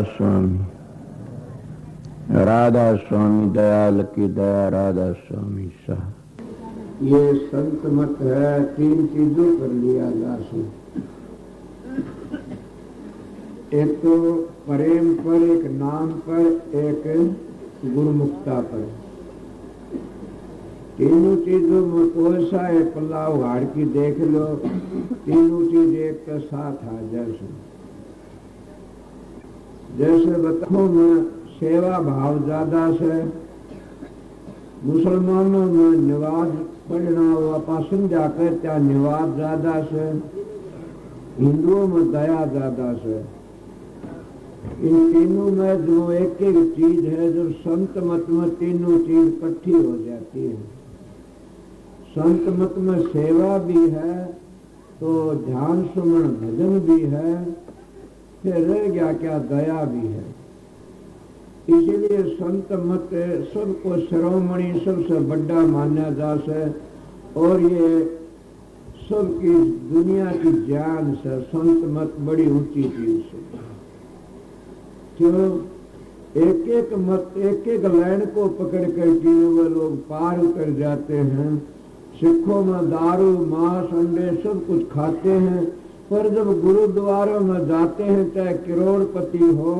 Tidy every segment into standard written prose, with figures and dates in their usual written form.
स्वामी राधा स्वामी दयाल की दया राधा स्वामी साहब। ये संत मत है, तीन चीजों पर लिया जा सकता। एक तो प्रेम पर, एक नाम पर, एक गुरुमुक्ता पर। तीनों चीजों में कोई सा है पल्ला उघाड़ की देख लो, तीनों चीज एक के साथ आ जैसे बताओ में सेवा भाव ज्यादा से, मुसलमानों में नमाज पढ़ना वापस समझा कर त्या नमाज ज्यादा से, हिंदुओं में दया ज्यादा से। इन तीनों में जो एक एक चीज है, जो संत मत में तीनों चीज इकट्ठी हो जाती है। संत मत में सेवा भी है तो ध्यान सुमन भजन भी है, फिर रह गया क्या दया भी है। इसीलिए संत मत सबको शिरोमणि सबसे बड़ा माना जा से, और ये सबकी दुनिया की जान से संत मत बड़ी ऊंची चीज है। क्यों? एक एक मत, एक एक लाइन को पकड़ कर के वे लोग पार कर जाते हैं। सिखों में दारू मांस अंडे सब कुछ खाते हैं, पर जब गुरुद्वारों में जाते हैं चाहे करोड़पति हो,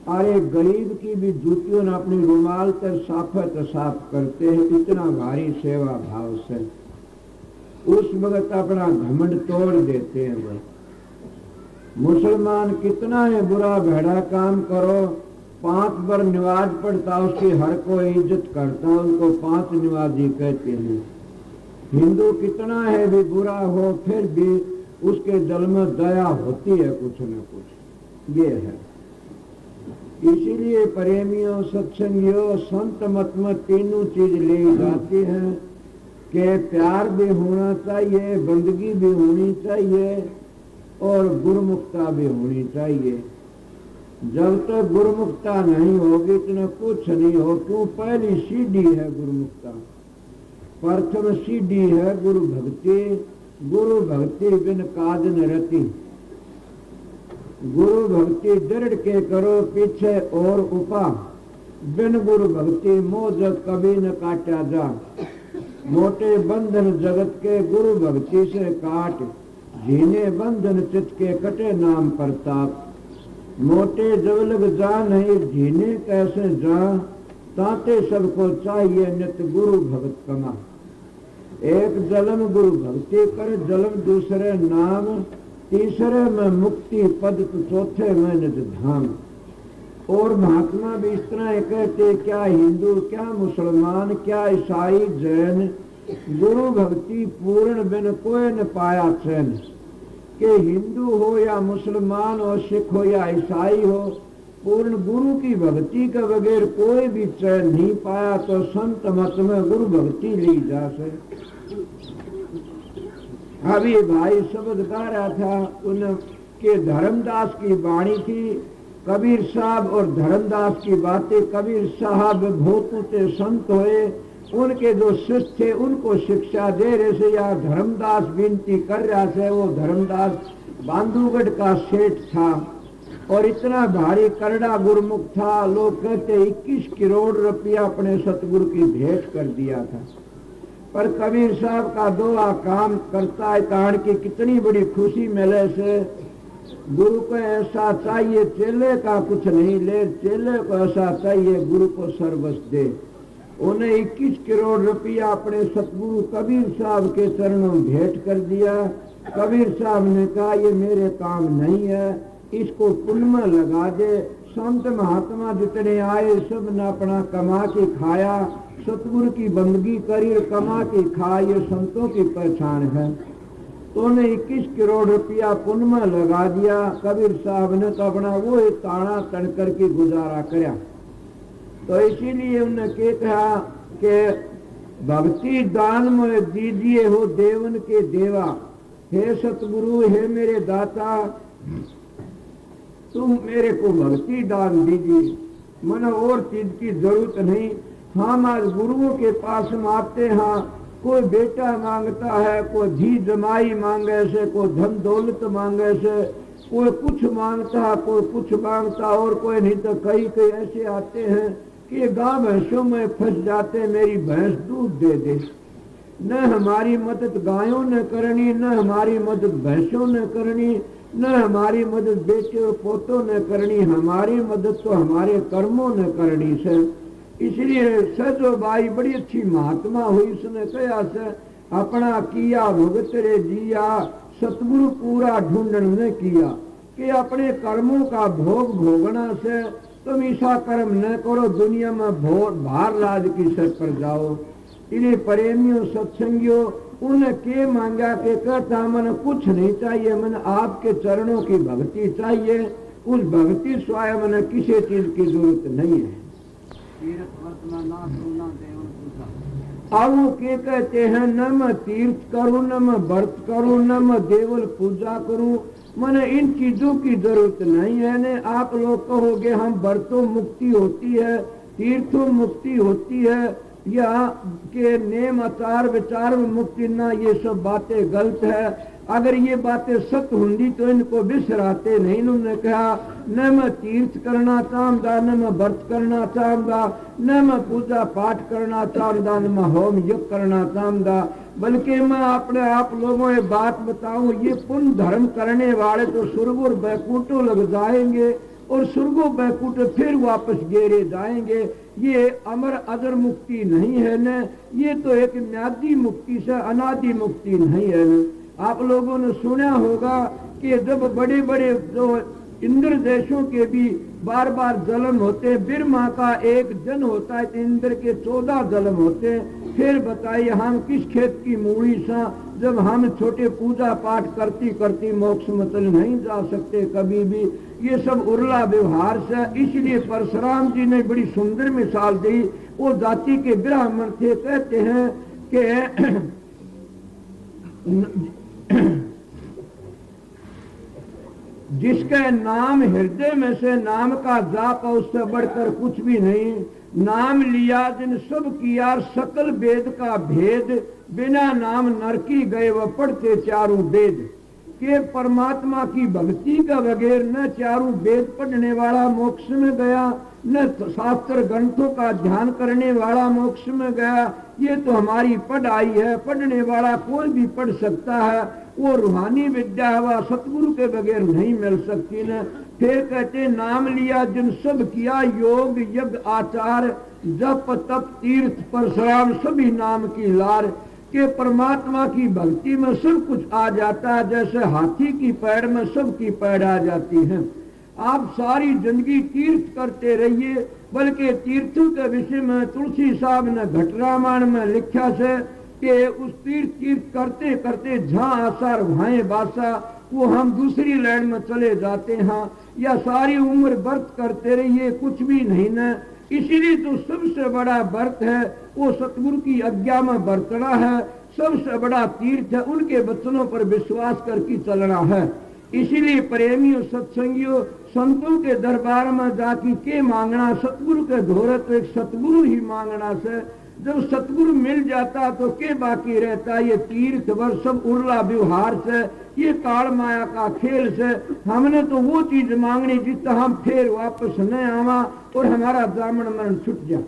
अरे गरीब की भी जूतियों ने अपनी रुमाल पर साफत साफ करते हैं, इतना भारी सेवा भाव से। उस वक्त अपना घमंड तोड़ देते हैं। वह मुसलमान कितना है बुरा भेड़ा काम करो, 5 बार नमाज पढ़ता उसकी हर कोई इज्जत करता, उनको 5 नमाजी कहते हैं। हिंदू कितना है भी बुरा हो, फिर भी उसके दिल में दया होती है कुछ न कुछ। ये है इसीलिए प्रेमियों सत्संगियों संत मत में तीनों चीज ली जाती है कि प्यार भी होना चाहिए, बंदगी भी होनी चाहिए और गुरुमुक्ता भी होनी चाहिए। जब तक गुरुमुक्ता नहीं होगी इतना कुछ नहीं हो। क्यों? पहली सीढ़ी है गुरुमुक्ता, प्रथम सीढ़ी है गुरु भक्ति। गुरु भक्ति बिन काज न रति। गुरु भक्ति दृढ़ के करो पीछे और उपा, बिन गुरु भक्ति मोह जग कभी न काटा जा। मोटे बंधन जगत के गुरु भक्ति से काट, झीने बंधन चित के कटे नाम प्रताप। मोटे जब लग जा नहीं झीने कैसे जा, ताते सबको चाहिए नित गुरु भगत कमा। एक जन्म गुरु भक्ति कर, जन्म दूसरे नाम, तीसरे में मुक्ति पद, तो चौथे में निज धाम। और महात्मा भी इस तरह कहते, क्या हिंदू क्या मुसलमान क्या ईसाई जैन, गुरु भक्ति पूर्ण बिन कोई न पाया चैन। कि हिंदू हो या मुसलमान हो, सिख हो या ईसाई हो, पूर्ण गुरु की भक्ति के बगैर कोई भी चैन नहीं पाया। तो संत मत में गुरु भक्ति ली जा सके। अभी भाई शब्द गा रहा था, उनके धर्मदास की वाणी थी। कबीर साहब और धर्मदास की बातें, कबीर साहब बहुत ऊंचे संत हुए, उनके जो शिष्य थे उनको शिक्षा दे रहे थे या धर्मदास विनती कर रहा था। वो धर्मदास बांधुगढ़ का सेठ था और इतना भारी करड़ा गुरुमुख था। लोग कहते 21 करोड़ रुपया अपने सतगुरु की भेंट कर दिया था। पर कबीर साहब का दुआ काम करता है। कारण की कितनी बड़ी खुशी मिले से, गुरु को ऐसा चाहिए चेले का कुछ नहीं ले, चेले को ऐसा चाहिए गुरु को सर्वस्व दे। उन्हें 21 करोड़ रुपया अपने सतगुरु कबीर साहब के चरणों में भेंट कर दिया। कबीर साहब ने कहा ये मेरे काम नहीं है, इसको पुण्य में लगा दे। संत महात्मा जितने आए सब ने अपना कमा के खाया, सतगुरु की बंदगी करी और कमा के खा, ये संतों की पहचान है। तो उन्हें 21 करोड़ रुपया पुण्य में लगा दिया। कबीर साहब ने तो अपना वो ताना तन करके गुजारा कराया। तो इसीलिए उन्होंने कहा कि भक्ति दान में दीजिए हो देवन के देवा। हे सतगुरु हे मेरे दाता, तुम मेरे को भक्ति दान दीजिए, मन और चीज की जरूरत नहीं। हम आज गुरुओं के पास में आते हैं, कोई बेटा मांगता है, कोई धी जमाई मांगे से, कोई धन दौलत मांगे से, कोई कुछ मांगता, कोई कुछ मांगता, और कोई नहीं तो कई कई ऐसे आते हैं कि गांव भैंसों में फंस जाते, मेरी भैंस दूध दे दे। न हमारी मदद गायों ने करनी, न हमारी मदद भैंसों ने करनी, न हमारी मदद बेटे और पोतों ने करनी, हमारी मदद तो हमारे कर्मों ने करनी से। इसलिए सजो बाई बड़ी अच्छी महात्मा हुई, उसने कहा से अपना किया भुगत रे जिया, सतगुरु पूरा ढूंढन ने किया कि अपने कर्मों का भोग भोगना से तुम ऐसा कर्म न करो दुनिया में भार राज की सर पर जाओ। इन्हें प्रेमियों सत्संगियों उन्हें के मांगा के कहता मन कुछ नहीं चाहिए, मन आपके चरणों की भक्ति चाहिए, उस भक्ति स्वाय मन किसी चीज की जरूरत नहीं है। अब वो के कहते हैं न मैं तीर्थ करूं, न मैं व्रत करूं, न मैं देवल पूजा करूं, मैंने इन चीजों की जरूरत नहीं है। ने आप लोग कहोगे हम व्रतों मुक्ति होती है, तीर्थों मुक्ति होती है, या के नेम आचार विचार में मुक्ति ना, ये सब बातें गलत है। अगर ये बातें सत्य होंगी तो इनको बिसराते नहीं। इन्होंने कहा न मैं तीर्थ करना चाहता, न मैं व्रत करना चाहता, न मैं पूजा पाठ करना चाहता, न मैं होम यज्ञ करना चाहता, बल्कि मैं अपने आप लोगों ये बात बताऊं, ये पुण्य धर्म करने वाले तो स्वर्ग और बैकुंठों लग जाएंगे और स्वर्गो बैकुंठ फिर वापस गेरे जाएंगे। ये अमर अजर मुक्ति नहीं है न, ये तो एक म्यादी मुक्ति से अनादि मुक्ति नहीं है न। आप लोगों ने सुना होगा कि जब बड़े बड़े जो इंद्र देशों के भी बार बार जन्म होते, बिरमा का एक जन होता है तो इंद्र के 14 जन्म होते। फिर बताइए हम किस खेत की मूड़ी सा, जब हम छोटे पूजा पाठ करती करती मोक्ष मतलब नहीं जा सकते कभी भी। ये सब उर्ला व्यवहार से, इसलिए परशुराम जी ने बड़ी सुंदर मिसाल दी। वो जाति के ब्राह्मण थे, कहते हैं कि जिसके नाम हृदय में से नाम का जाप उससे बढ़कर कुछ भी नहीं, नाम लिया जिन सब किया सकल वेद का भेद, बिना नाम नरकी गए वह पढ़ते चारों वेद। के परमात्मा की भक्ति का बगैर न चारों वेद पढ़ने वाला मोक्ष में गया, न शास्त्र ग्रंथों का ध्यान करने वाला मोक्ष में गया। ये तो हमारी पढ़ाई है, पढ़ने वाला कोई भी पढ़ सकता है, वो रूहानी विद्या है, सतगुरु के बगैर नहीं मिल सकती न। फिर कहते नाम लिया जिन सब किया योग यज्ञ आचार, जप तप तीर्थ परशुराम सभी नाम की लार। के परमात्मा की भक्ति में सब कुछ आ जाता है, जैसे हाथी की पैर में सबकी पैर आ जाती है। आप सारी जिंदगी तीर्थ करते रहिए, बल्कि तीर्थों के विषय में तुलसी साहब ने घट रामायण में लिखा से कि उस तीर्थ करते करते जहाँ आसार वहां बासा, वो हम दूसरी लाइन में चले जाते हैं। या सारी उम्र व्रत करते रहिए, कुछ भी नहीं न। इसीलिए तो सबसे बड़ा व्रत है वो सतगुरु की आज्ञा में बरतना है, सबसे बड़ा तीर्थ है उनके वचनों पर विश्वास करके चलना है। इसीलिए प्रेमियों सत्संगियों संतों के दरबार में जाके के मांगना, सतगुरु के धोरे तो एक सतगुरु ही मांगना से। जब सतगुरु मिल जाता तो के बाकी रहता, ये तीर्थ वर सब उर्ला व्यवहार से, ये काल माया का खेल से। हमने तो वो चीज मांगनी जितना हम फिर वापस न आवा और हमारा जामन मरण छुट जाए।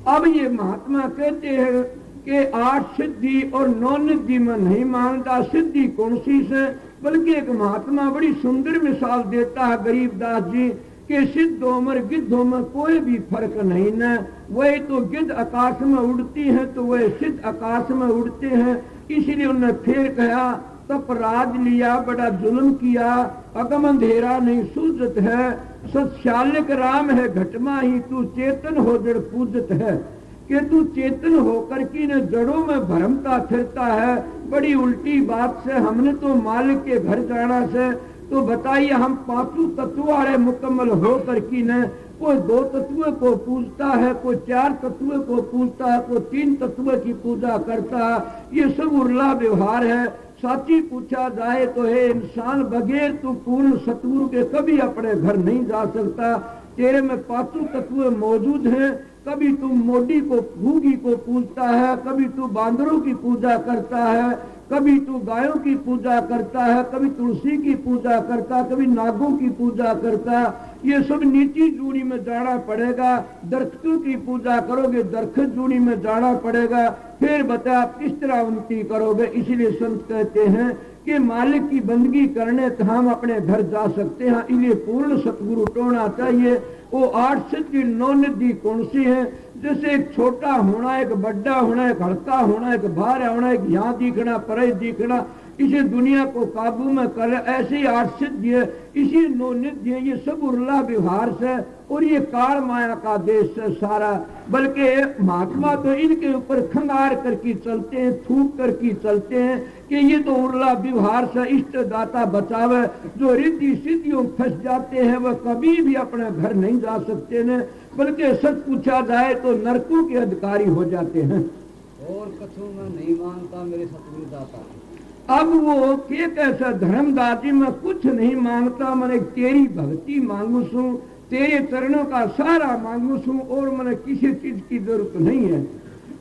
अब ये महात्मा कहते हैं कि 8 सिद्धि और 9 निधि में नहीं मांगता। सिद्धि कौन सी से, बल्कि एक महात्मा बड़ी सुंदर मिसाल देता है गरीबदास जी के सिद्धों में गिद्धों में कोई भी फर्क नहीं न। वही तो गिद्ध आकाश में उड़ती हैं तो वह सिद्ध आकाश में उड़ते हैं। इसलिए उन्होंने फिर कहा तप राज लिया बड़ा जुल्म किया, अगम अंधेरा नहीं सूझत है, सत्शालिक राम है घटमा ही, तू चेतन हो जड़ पूजत है। कि तू चेतन होकर की न जड़ों में भरमता फिरता है। बड़ी उल्टी बात से, हमने तो मालिक के घर जाना से, तो बताइए हम 5 तत्व वाले मुकम्मल होकर की न कोई 2 तत्व को पूजता है, कोई 4 तत्व को पूजता है, कोई 3 तत्व की पूजा करता है। ये सब उर्ला व्यवहार है। साची पूछा जाए तो है इंसान बगैर तू पूर्ण सतगुरु के कभी अपने घर नहीं जा सकता। तेरे में 5 तत्व मौजूद हैं। कभी तू मोदी को भूगी को पूजता है, कभी तू बांदरों की पूजा करता है, कभी तू गायों की पूजा करता है, कभी तुलसी की पूजा करता, कभी नागों की पूजा करता। ये सब नीची जूड़ी में जाना पड़ेगा। दरख्तों की पूजा करोगे, दरख्त जूड़ी में जाना पड़ेगा। फिर बता आप किस तरह उन्नति करोगे। इसलिए संत कहते हैं कि मालिक की बंदगी करने तो हम अपने घर जा सकते हैं, इसलिए पूर्ण सतगुरु टोना चाहिए। वो 8 सिद्धि 9 निधि कौन सी है? जैसे एक छोटा होना, एक बड़ा होना, एक हल्का होना, एक बाहर होना, एक यहाँ दिखना, परे दिखना, इसे दुनिया को काबू में कर, ऐसे ही 8 सिद्धि है, इसी 9 निधि है। ये सब उर्ला व्यवहार से और ये काल माया का देश है सारा। बल्कि महात्मा तो इनके ऊपर खंगार करके चलते हैं, थूक करके चलते हैं कि ये तो उर्ला व्यवहार से इष्ट दाता बचावे। जो रिद्धि सिद्धियों फंस जाते हैं वह कभी भी अपने घर नहीं जा सकते ने, बल्कि सच पूछा जाए तो नरकों के अधिकारी हो जाते हैं। और कछु मैं नहीं मांगता मेरे सतगुरु दाता। अब वो के कैसा धर्मदासी, मैं कुछ नहीं मांगता, मैंने तेरी भक्ति मांगू सू, तेरे चरणों का सारा मांगू सू, और मैंने किसी चीज की जरूरत नहीं है।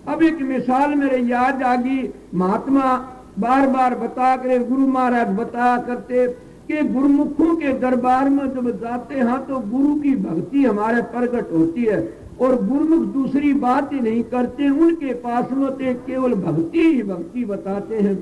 अब एक मिसाल मेरे याद आ गई। महात्मा बार बार बता कर, गुरु महाराज बताया करते कि गुरुमुखों के दरबार में जब जाते हैं तो गुरु की भक्ति हमारे प्रकट होती है, और गुरुमुख दूसरी बात ही नहीं करते, उनके पास में तो केवल भक्ति ही भक्ति बताते हैं।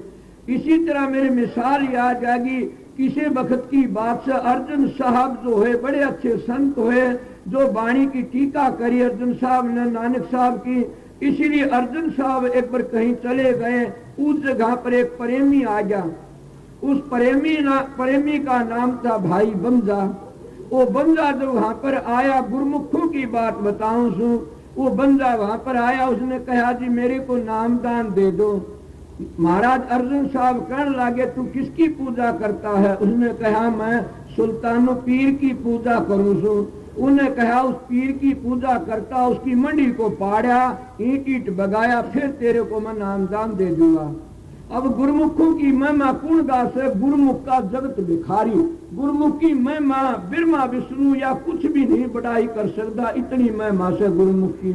इसी तरह मेरे मिसाल याद आएगी। किसी वक्त की बात से अर्जुन साहब जो है बड़े अच्छे संत हुए, जो वाणी की टीका करी अर्जुन साहब ने नानक साहब की। इसीलिए अर्जुन साहब एक बार कहीं चले गए, उस जगह पर एक प्रेमी आ गया। उस प्रेमी का नाम था भाई बंजा। वो बंजा जब वहां पर आया, गुरुमुखों की बात बताऊं सू, वो बंजा वहां पर आया, उसने कहा जी मेरे को नामदान दे दो। महाराज अर्जुन साहब कहने लगे तू किसकी पूजा करता है? उसने कहा मैं सुल्तानो पीर की पूजा करूं सू। उन्हें कहा उस पीर की पूजा करता, उसकी मंडी को पाड़ा, ईंट ईंट बगाया, फिर तेरे को मैं नामदान दे दूंगा। अब गुरुमुखों की महिमा कौन गास है? गुरुमुख का जगत भिखारी। गुरुमुख की महिमा ब्रह्मा विष्णु या कुछ भी नहीं बढ़ाई कर सकता, इतनी महिमा से गुरुमुख की।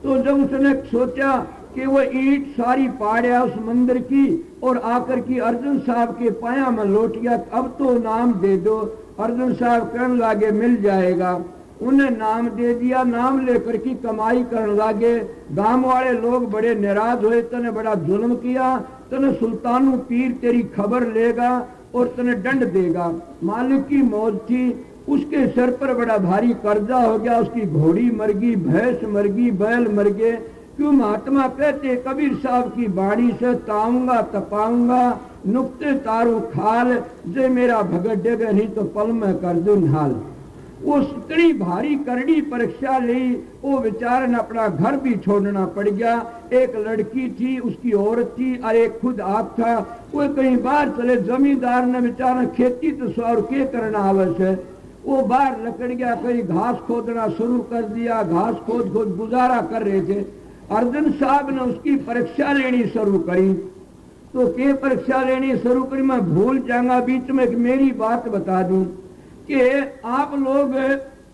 तो जब उसने सोचा कि वो ईंट सारी पाड़ा उस मंदिर की और आकर की अर्जुन साहब के पाया में लौट गया, अब तो नाम दे दो। अर्जुन साहब कहने लगे मिल जाएगा। उन्हें नाम दे दिया। नाम लेकर की कमाई करने लगे। गांव वाले लोग बड़े नाराज हुए, तने बड़ा जुल्म किया, तने सुल्तानु पीर तेरी खबर लेगा और तने दंड देगा। मालिक की मौज थी, उसके सर पर बड़ा भारी कर्जा हो गया। उसकी घोड़ी मर गई, भैंस मर गई, बैल मर गए। क्यों? महात्मा कहते कबीर साहब की बाणी से ताऊंगा तपाऊंगा, नुक्ते तारू खाल, जे मेरा भगत डेगे नहीं तो पल में कर दू नाल। वो इतनी भारी करड़ी परीक्षा ली, वो बेचारे ने अपना घर भी छोड़ना पड़ गया। एक लड़की थी, उसकी औरत थी, और एक खुद आप था। वो कहीं बाहर चले, जमींदार ने बेचारा खेती तो 100 रुपये करना आवश्यक, वो बाहर लकड़ गया, कहीं घास खोदना शुरू कर दिया। घास खोद खोद गुजारा कर रहे थे। अर्जुन साहब ने उसकी परीक्षा लेनी शुरू करी। तो के परीक्षा लेनी शुरू करी, मैं भूल जाऊंगा, बीच में एक मेरी बात बता दूं कि आप लोग,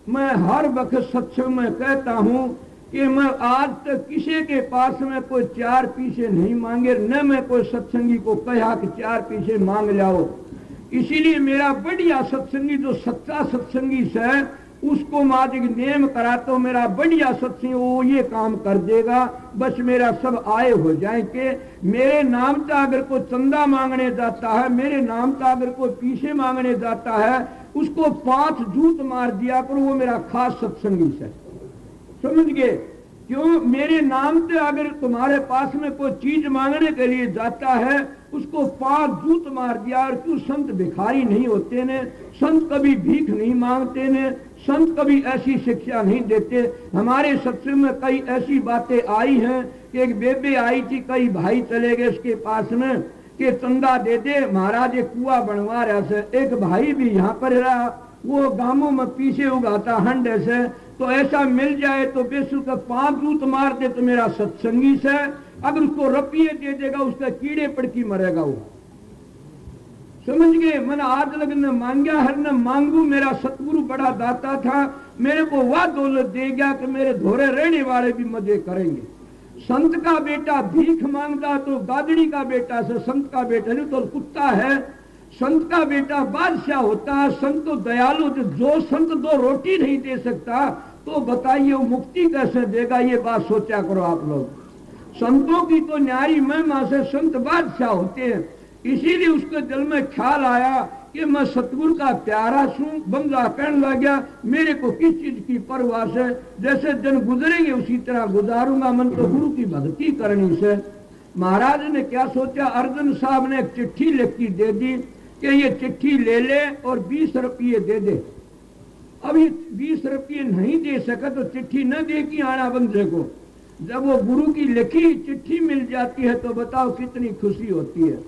मैं हर वक्त सत्संग में कहता हूं कि मैं आज तक किसी के पास में कोई 4 पैसे नहीं मांगे, न मैं कोई सत्संगी को कहा कि 4 पैसे मांग जाओ। इसीलिए मेरा बढ़िया सत्संगी जो सच्चा सत्संगी है उसको आज एक नेम करा तो मेरा बढ़िया सत्संग वो ये काम कर देगा, बस मेरा सब आए हो जाएंगे। मेरे नाम का अगर कोई चंदा मांगने जाता है, मेरे नाम का अगर कोई पीछे मांगने जाता है, उसको 5 जूत मार दिया पर वो मेरा खास सत्संगी है। समझ गए? क्यों? मेरे नाम से अगर तुम्हारे पास में कोई चीज मांगने के लिए जाता है, उसको 5 जूत मार दिया। और क्यों? संत भिखारी नहीं होते ने, संत कभी भीख नहीं मांगते ने, संत कभी ऐसी शिक्षा नहीं देते। हमारे सत्संग में कई ऐसी बातें आई हैं कि एक बेबे आई थी, कई भाई चले गए उसके पास में कि चंदा दे दे, महाराज एक कुआ बनवा रहा से। एक भाई भी यहाँ पर रहा, वो गांवों में पीछे उगाता हंड से, तो ऐसा मिल जाए तो बेसु का 5 जूत मार दे तो मेरा सत्संगी से। अगर उसको रुपये दे देगा उसका कीड़े पड़ की मरेगा वो। समझ गए? मैंने आज लगन मांगा हर न मांगू, मेरा सतगुरु बड़ा दाता था, मेरे को वह दौलत दे गया कि मेरे धोरे रहने वाले भी मजे करेंगे। संत का बेटा भीख मांगता तो गादड़ी का बेटा से संत का बेटा नहीं तो कुत्ता है। संत का बेटा बादशाह होता है। संत तो दयालु, जो संत दो रोटी नहीं दे सकता तो बताइए वो मुक्ति कैसे देगा? ये बात सोचा करो आप लोग। संतों की तो न्यारी महिमा से संत बादशाह होते हैं। इसीलिए उसके दिल में ख्याल आया कि मैं सतगुरु का प्यारा हूं। बंदा कहने लग गया मेरे को किस चीज की परवाह है, जैसे दिन गुजरेंगे उसी तरह गुजारूंगा, मन तो गुरु की भक्ति करनी से। महाराज ने क्या सोचा, अर्जन साहब ने एक चिट्ठी लिख के दे दी कि ये चिट्ठी ले ले और 20 रुपये दे दे। अब ये 20 रुपये नहीं दे सका तो चिट्ठी न दे के आना बंदे को। जब वो गुरु की लिखी चिट्ठी मिल जाती है तो बताओ कितनी खुशी होती है।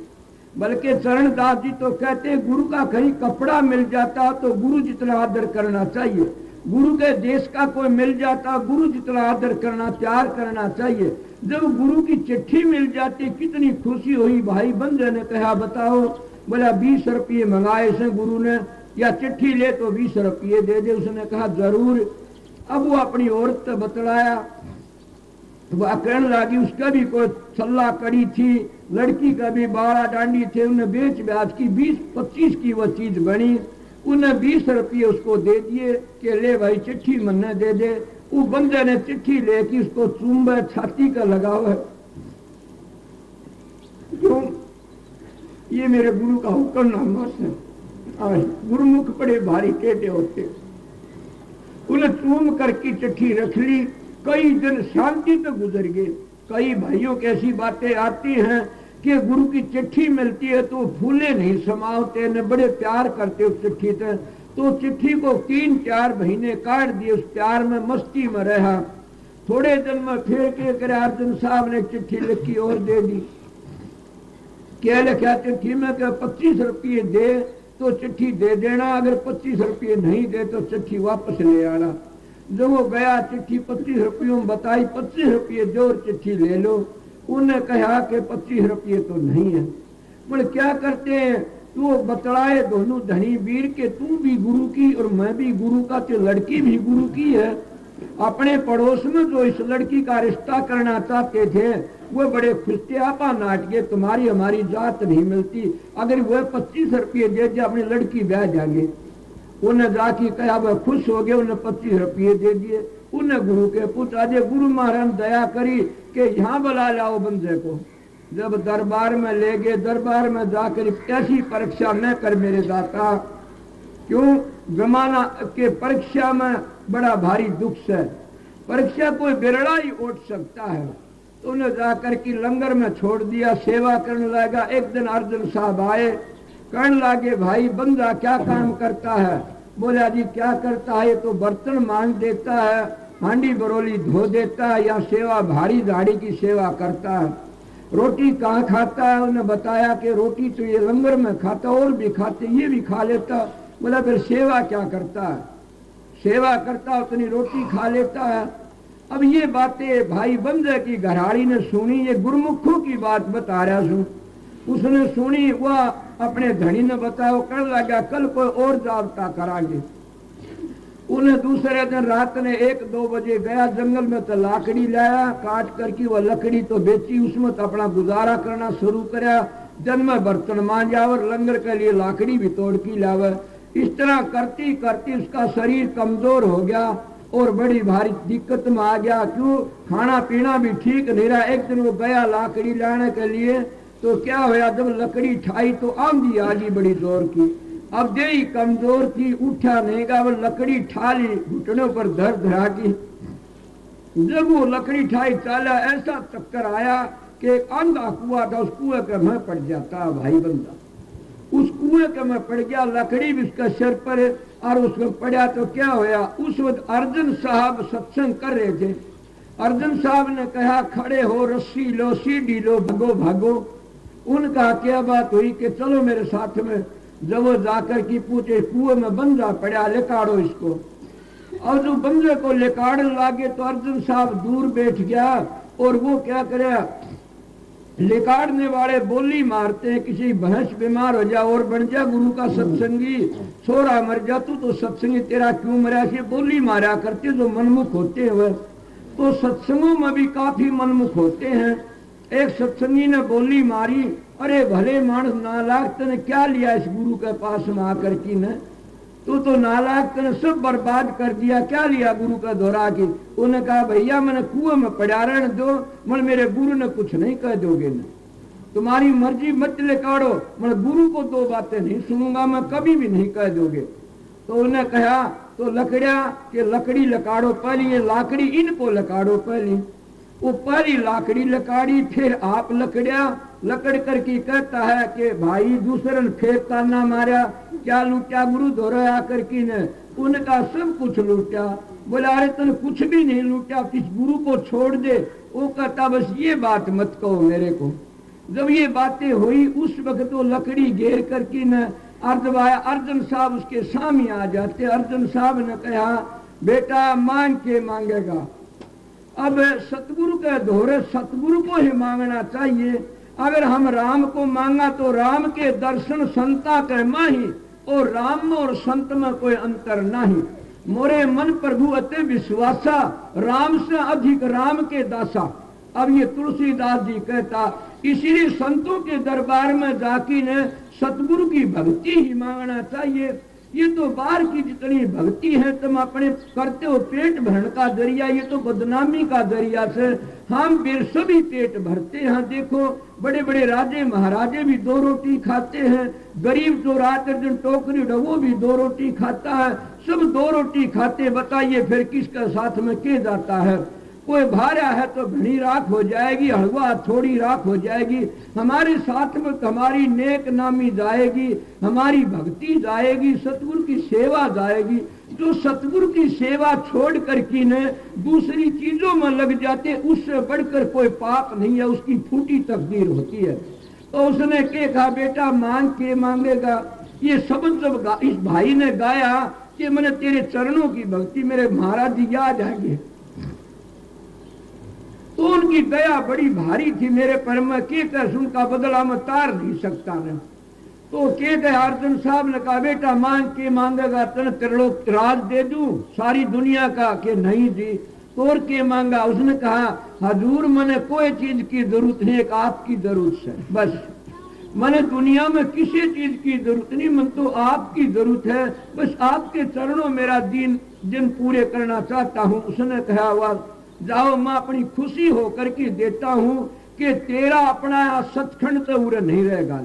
बल्कि चरणदास जी तो कहते हैं गुरु का कहीं कपड़ा मिल जाता तो गुरु जितना आदर करना चाहिए, गुरु के देश का कोई मिल जाता गुरु जितना आदर करना प्यार करना चाहिए। जब गुरु की चिट्ठी मिल जाती कितनी खुशी हुई। भाई बंदे ने कहा बताओ, बोला 20 रुपये मंगाए से गुरु ने, या चिट्ठी ले तो 20 रुपये दे दे। उसने कहा जरूर। अब वो अपनी औरत से बतलाया, वह कहने लगी उसका भी कोई सल्ला कड़ी थी, लड़की का भी 12 डांडी थे, उन्हें बेच ब्याज की 20-25 की वह चीज बनी। उन्हें 20 रुपये उसको दे दिए कि ले भाई चिट्ठी मन्ने दे दे। वो बंदे ने चिट्ठी लेके उसको चुंबे छाती का लगावे, क्यों? ये मेरे गुरु का हुक्मनामा है। गुरुमुख बड़े भारी टेढ़े होते। उन्हें चूम करके चिट्ठी रख ली। कई दिन शांति तो गुजर गए। कई भाइयों की ऐसी बातें आती हैं कि गुरु की चिट्ठी मिलती है तो फूले नहीं समावते, न बड़े प्यार करते उस चिट्ठी से। तो चिट्ठी को 3-4 महीने काट दिए, उस प्यार में मस्ती में रहा। थोड़े दिन में फिर के करे अर्जुन साहब ने चिट्ठी लिखी और दे दी। क्या लिखा चिट्ठी में? 25 रुपये दे तो चिट्ठी दे देना, अगर 25 रुपये नहीं दे तो चिट्ठी वापस ले आना। जब वो गया चिट्ठी 25 रुपयों में बताई, 25 रुपये दो चिट्ठी ले लो। उन्हें कहा कि 25 रुपये तो नहीं है। बोले क्या करते हैं? तो बतलाए दोनों धनी वीर के तू भी गुरु की और मैं भी गुरु का, तो लड़की भी गुरु की है। अपने पड़ोस में जो इस लड़की का रिश्ता करना चाहते थे वो बड़े खुश थे। आपा नाट के तुम्हारी हमारी जात नहीं मिलती, अगर वह 25 रुपये दे दे अपनी लड़की ब्याह जाएंगे। उन्हें जाके कहा वह खुश हो गए, उन्हें 25 रुपये दे दिए। उन्हें गुरु के पूछा जे गुरु महाराज दया करी कि यहाँ बुला लाओ बंदे को। जब दरबार में ले गए, दरबार में जाकर ऐसी परीक्षा न कर मेरे दाता, क्यों? जमाना के परीक्षा में बड़ा भारी दुख है। परीक्षा कोई बिरड़ा ही उठ सकता है। तो उन्हें जाकर के लंगर में छोड़ दिया, सेवा करने लगा। एक दिन अर्जुन साहब आए, कहने लगे भाई बंदा क्या काम करता है? बोला जी क्या करता है? तो बर्तन मांज देता है, हांडी बरोली धो देता है, या सेवा भारी गाड़ी की सेवा करता है। रोटी कहाँ खाता है? उन्हें बताया कि रोटी तो ये लंगर में खाता, और भी खाते, ये भी खा लेता। बोला फिर सेवा क्या करता है? सेवा करता उतनी रोटी खा लेता है। अब ये बातें भाई बंदे की घराड़ी ने सुनी, ये गुरुमुखों की बात बता रहा हूँ। उसने सुनी, वह अपने धनी ने बताया, कर लगा कल कोई और जाबता करांगे। उन्हें दूसरे दिन रात ने 1-2 बजे गया जंगल में, तो लाकड़ी लाया, काट करके वह लकड़ी तो बेची, उसमें तो अपना गुजारा करना शुरू कराया। जन में बर्तन मांजा और लंगर के लिए लाकड़ी भी तोड़ की लावे। इस तरह करती करती उसका शरीर कमजोर हो गया और बड़ी भारी दिक्कत में आ गया। क्यों? खाना पीना भी ठीक नहीं रहा। एक दिन वो गया लाकड़ी लाने के लिए, तो क्या हुआ, जब लकड़ी ठाई तो आंधी आ गई बड़ी जोर की। अब दे ही कमजोर थी, उठा नहीं गा, वो लकड़ी ठा ली, घुटनों पर दर्द रहा की। जब वो लकड़ी ठाई चाला, ऐसा चक्कर आया कि एक आंधा कुआं था, उस कुएं के में पड़ जाता भाई बंदा। उस कुएं के में पड़ गया, लकड़ी भी उसका सिर पर और उसमें पड़ा। तो क्या होया, उस वक्त अर्जुन साहब सत्संग कर रहे थे। अर्जुन साहब ने कहा खड़े हो, रस्सी लो, सीढ़ी लो, भागो भागो। उनका क्या बात हुई कि चलो मेरे साथ में। जब वो जाकर की पूछे, कुएं में बंदा पड़ा, लेकाड़ो इसको। और जो बंदे को लेकाड़ लागे तो अर्जुन साहब दूर बैठ गया, और वो क्या करे, लेकाड़ने वाले बोली मारते हैं, किसी भैंस बीमार हो जा और बन जा गुरु का सत्संगी, छोरा मर जा तू तो सत्संगी, तेरा क्यों मरा, से बोली मारा करते जो मनमुख होते हुए। तो सत्संगों में भी काफी मनमुख होते हैं। एक सत्संगी ने बोली मारी, अरे भले मानस नालायक, तने क्या लिया इस गुरु के पास में आकर की ने, तू तो नालायक, तने सब बर्बाद कर दिया, क्या लिया गुरु का दोहरा की। उन्होंने कहा भैया मैंने कुएं में पड़ा रहने दो, मैं मेरे गुरु ने कुछ नहीं कह दोगे न, तुम्हारी मर्जी मत लिकाड़ो, मैं गुरु को दो बातें नहीं सुनूंगा, मैं कभी भी नहीं कह दोगे। तो उन्हें कहा तो लकड़िया के लकड़ी लकाड़ो पहली, ये लाकड़ी इनको लकाड़ो पहली। वो पहली लाकड़ी लकाड़ी, फिर आप लकड़िया लकड़ करके कहता है कि भाई दूसरे ने फेंकता ना मारा, क्या लूटा गुरु दोहरा आकर की ने, उनका सब कुछ लूटा। बोला अरे तूने कुछ भी नहीं लूटा, इस गुरु को छोड़ दे। वो कहता बस ये बात मत कहो मेरे को। जब ये बातें हुई उस वक्त वो लकड़ी घेर करके न अर्धवाया, अर्जन साहब उसके सामने आ जाते। अर्जन साहब ने कहा बेटा मांग के मांगेगा। अब सतगुरु के दोहरे सतगुरु को ही मांगना चाहिए। अगर हम राम को मांगा तो राम के दर्शन संता के माही, और राम और संत में कोई अंतर नहीं। मोरे मन प्रभु अति विश्वासा, राम से अधिक राम के दासा। अब ये तुलसीदास जी कहता, इसीलिए संतों के दरबार में जाके ने सतगुरु की भक्ति ही मांगना चाहिए। ये तो बाहर की जितनी भक्ति है तुम अपने करते हो पेट भरण का जरिया, ये तो बदनामी का जरिया से हम फिर सभी पेट भरते हैं। देखो बड़े बड़े राजे महाराजे भी 2 रोटी खाते हैं, गरीब जो रात दिन टोकरी वो भी 2 रोटी खाता है, सब 2 रोटी खाते। बताइए फिर किसके साथ में के जाता है। कोई भारा है तो घनी राख हो जाएगी, हलवा थोड़ी राख हो जाएगी। हमारे साथ में हमारी नेक नामी जाएगी, हमारी भक्ति जाएगी, सतगुरु की सेवा जाएगी। जो सतगुरु की सेवा छोड़ करके ने दूसरी चीजों में लग जाते, उससे बढ़कर कोई पाप नहीं है, उसकी फूटी तकदीर होती है। तो उसने के कहा बेटा मांग के मांगेगा। ये शब्द जब इस भाई ने गाया कि मैंने तेरे चरणों की भक्ति, मेरे महाराज जी याद आएंगे, तो उनकी दया बड़ी भारी थी मेरे पर। में के कर उनका बदला में तार नहीं सकता न। तो के कहे अर्जुन साहब ने कहा बेटा मांग के मांगेगा तन तेरे राज दे दूं सारी दुनिया का, के नहीं जी। तो और के मांगा। उसने कहा हजूर मैंने कोई चीज की जरूरत नहीं, एक आपकी जरूरत है बस। मैंने दुनिया में किसी चीज की जरूरत नहीं, मन तो आपकी जरूरत है बस। आपके चरणों मेरा दिन पूरे करना चाहता हूँ। उसने कहा वाह जाओ, मैं अपनी खुशी होकर के देता हूं कि तेरा अपनाया सतखंड तो उरे नहीं रहेगा,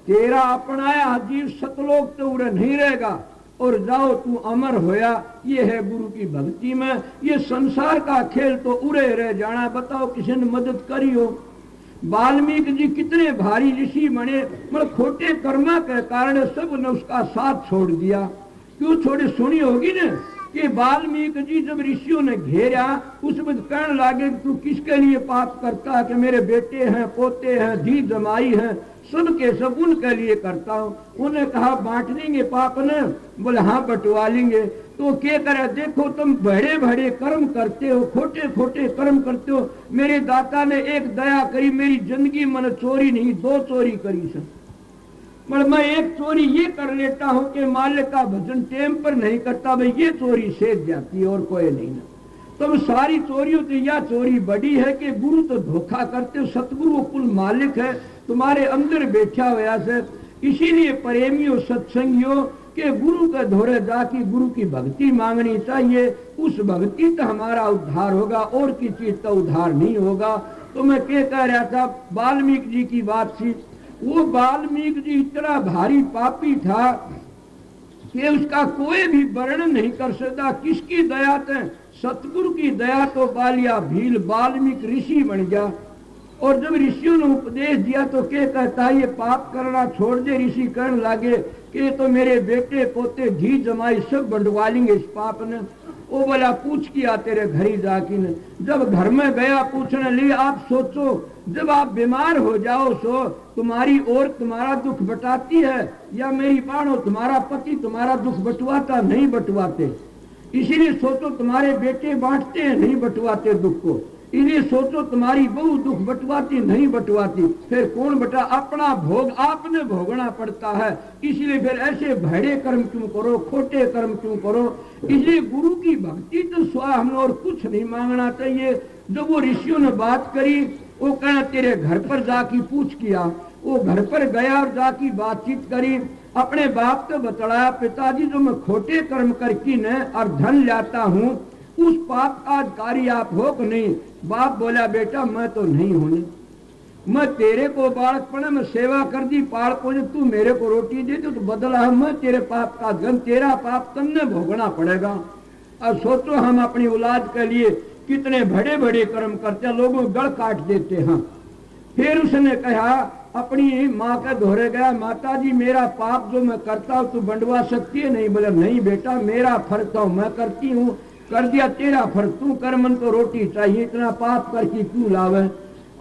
तेरा अपनाया जीव सतलोक तो उरे नहीं रहेगा, और जाओ तू अमर होया। ये है गुरु की भक्ति में। ये संसार का खेल तो उरे रह जाना। बताओ किसी ने मदद करी हो। वाल्मीकि जी कितने भारी ऋषि बने, मतलब खोटे कर्मा के कारण सब ने उसका साथ छोड़ दिया। क्यों छोड़े सुनी होगी न कि वाल्मीकि जी जब ऋषियों ने घेरा उस वक्त कहने लगे तू किसके लिए पाप करता है, कि मेरे बेटे हैं, पोते हैं, धी जमाई हैं, सब के सब उनके लिए करता हूँ। उन्हें कहा बांट देंगे पाप ने, बोले हाँ बंटवा लेंगे। तो क्या करे, देखो तुम बड़े बड़े कर्म करते हो, खोटे खोटे कर्म करते हो। मेरे दाता ने एक दया करी, मेरी जिंदगी मैंने चोरी नहीं 2 चोरी करी सर। पर मैं एक चोरी ये कर लेता हूँ कि मालिक का भजन टेम पर नहीं करता, भाई ये चोरी सेध जाती है और कोई नहीं ना। तो सारी चोरियों से यह चोरी बड़ी है कि गुरु तो धोखा करते हो, सतगुरु कुल मालिक है तुम्हारे अंदर बैठा हुआ से। इसीलिए प्रेमियों सत्संगियों के गुरु के धोरे जाके गुरु की भक्ति मांगनी चाहिए। उस भक्ति तो हमारा उद्धार होगा, और की चीज तो उद्धार नहीं होगा। तो मैं क्या कह रहा था, वाल्मीकि जी की बात थी। वो वाल्मीकि जी इतना भारी पापी था कि उसका कोई भी वर्णन नहीं कर सकता। किसकी दया थे? सतगुरु की दया। तो बालिया भील वाल्मीकि ऋषि बन गया। और जब ऋषियों ने उपदेश दिया तो क्या कहता है, ये पाप करना छोड़ दे। ऋषि कहने लगे कि तो मेरे बेटे पोते धी जमाई सब बंटवा लेंगे इस पाप ने। वो बोला पूछ किया तेरे घर ही जाके ने। जब घर में गया पूछने लिए, आप सोचो जब आप बीमार हो जाओ सो तुम्हारी और तुम्हारा दुख बटाती है, या मेरी पानो तुम्हारा पति तुम्हारा दुख बटवाता नहीं बटवाते। इसीलिए सोचो तुम्हारे बेटे बांटते हैं नहीं बटवाते दुख को। इन्हें सोचो तुम्हारी बहू दुख बटवाती नहीं बटवाती, फिर कौन बटा, अपना भोग आपने भोगना पड़ता है। इसलिए फिर ऐसे भैड़े कर्म क्यों करो, खोटे कर्म क्यों करो। इसलिए गुरु की भक्ति तो स्वा हमें और कुछ नहीं मांगना चाहिए। जब वो ऋषियों ने बात करी, वो कहना तेरे घर पर जाके पूछ किया। वो घर पर गया और जाके बातचीत करी, अपने बाप को बतलाया, पिताजी जो मैं खोटे कर्म करके न और धन लाता हूँ, उस पाप का अधिकारी आप हो कि नहीं। बाप बोला बेटा मैं तो नहीं होने, मैं तेरे को बालकपन में सेवा कर दी पाल को, जब तू मेरे को रोटी दे तो बदला है मैं तेरे पाप का धन, तेरा पाप तुमने भोगना पड़ेगा। अब सोचो हम अपनी औलाद के लिए कितने बड़े बड़े कर्म करते हैं, लोगों गल काट देते हैं। फिर उसने कहा अपनी माँ के दोहरे गया, माता जी मेरा पाप जो मैं करता हूँ तू बंटवा सकती है? नहीं। बोला नहीं बेटा मेरा फर्ज तो मैं करती हूँ, कर दिया तेरा फर्ज तू कर, मन तो रोटी चाहिए, इतना पाप करके क्यों लावे।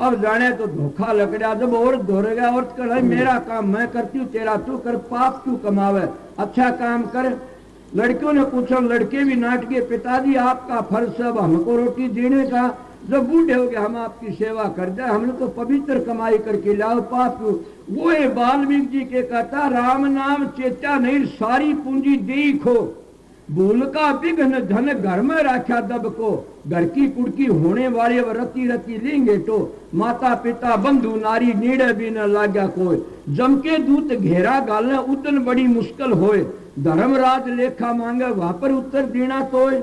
अब जाने तो धोखा लग गया। जब औरत दोहरे गया, औरत कर मेरा काम मैं करती हूँ तेरा तू कर, पाप क्यों कमावे, अच्छा काम कर। लड़कियों ने पूछा, लड़के भी नाट के, पिताजी आपका फर्ज सब हमको रोटी देने का, जब बूढ़े हो गए हम आपकी सेवा कर जाए, हमने तो पवित्र कमाई करके लाओ, पाप क्यों। वो वाल्मीकि जी के कहता, राम नाम चेता नहीं सारी पूंजी देखो, भूल का विघ्न धन घर में राख्या दब को, घर की कुड़की होने वाले व रती रती लेंगे तो, माता पिता बंधु नारी नीड़े भी न लाग्या कोई, जम के दूत घेरा गालना उतन बड़ी मुश्किल होए, धर्मराज लेखा मांगे वहां पर उत्तर देना तोय।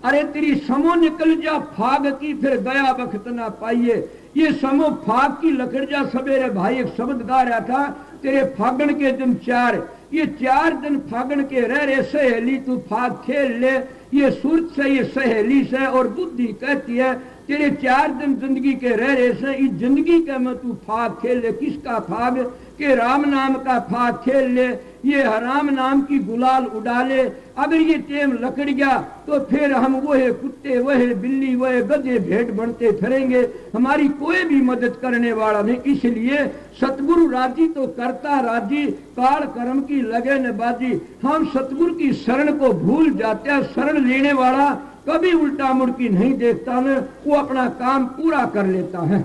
अरे तेरी समो निकल जा फाग की, फिर दया बख्त ना पाइए। ये समो फाग की लकड़ जा सवेरे भाई एक शब्द गा रहा था, तेरे फागण के दिन 4, ये 4 दिन फागण के रह रे सहेली तू फाग खेल ले, ये सुरत से ये सहेली से और बुद्धि कहती है तेरे 4 दिन जिंदगी के रह रहे से, इस जिंदगी के में तू फाग खेल ले। किसका फाग? के राम नाम का फाग खेल ले, ये हराम नाम की गुलाल उड़ा ले। अगर ये टेम लकड़ गया तो फिर हम वह कुत्ते वह बिल्ली वह गधे भेड़ बनते फिरेंगे, हमारी कोई भी मदद करने वाला नहीं। इसलिए सतगुरु राजी तो करता राजी, काल कर्म की लगन बाजी। हम सतगुरु की शरण को भूल जाते हैं, शरण लेने वाला कभी उल्टा मुड़की नहीं देखता न, वो अपना काम पूरा कर लेता है।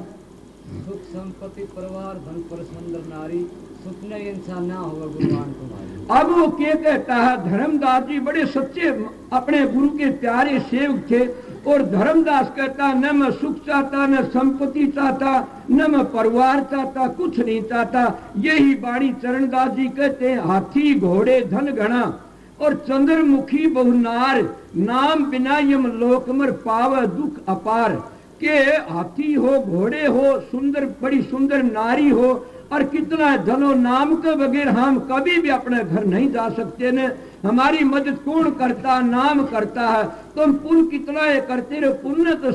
सुख संपत्ति परिवार धन पर सुंदर नारी, सुपने इंसान ना होगा गुरुवान तुम्हारी। अब वो क्या कहता है, धर्मदास जी बड़े सच्चे अपने गुरु के प्यारे सेवक थे, और धर्मदास कहता न मैं सुख चाहता, न संपत्ति चाहता, न मैं परिवार चाहता, कुछ नहीं चाहता। यही बाणी चरणदास जी कहते हैं, हाथी घोड़े धन घना और चंद्रमुखी बहुनार, नाम बिना यम लोकमर पाव दुख अपार। के हाथी हो घोड़े हो सुंदर बड़ी सुंदर नारी हो और कितना धनो, नाम के बगैर हम कभी भी अपने घर नहीं जा सकते न। हमारी मदद कौन करता? नाम करता है। तुम पुण्य कितना ये करते रहो, पुण्य तो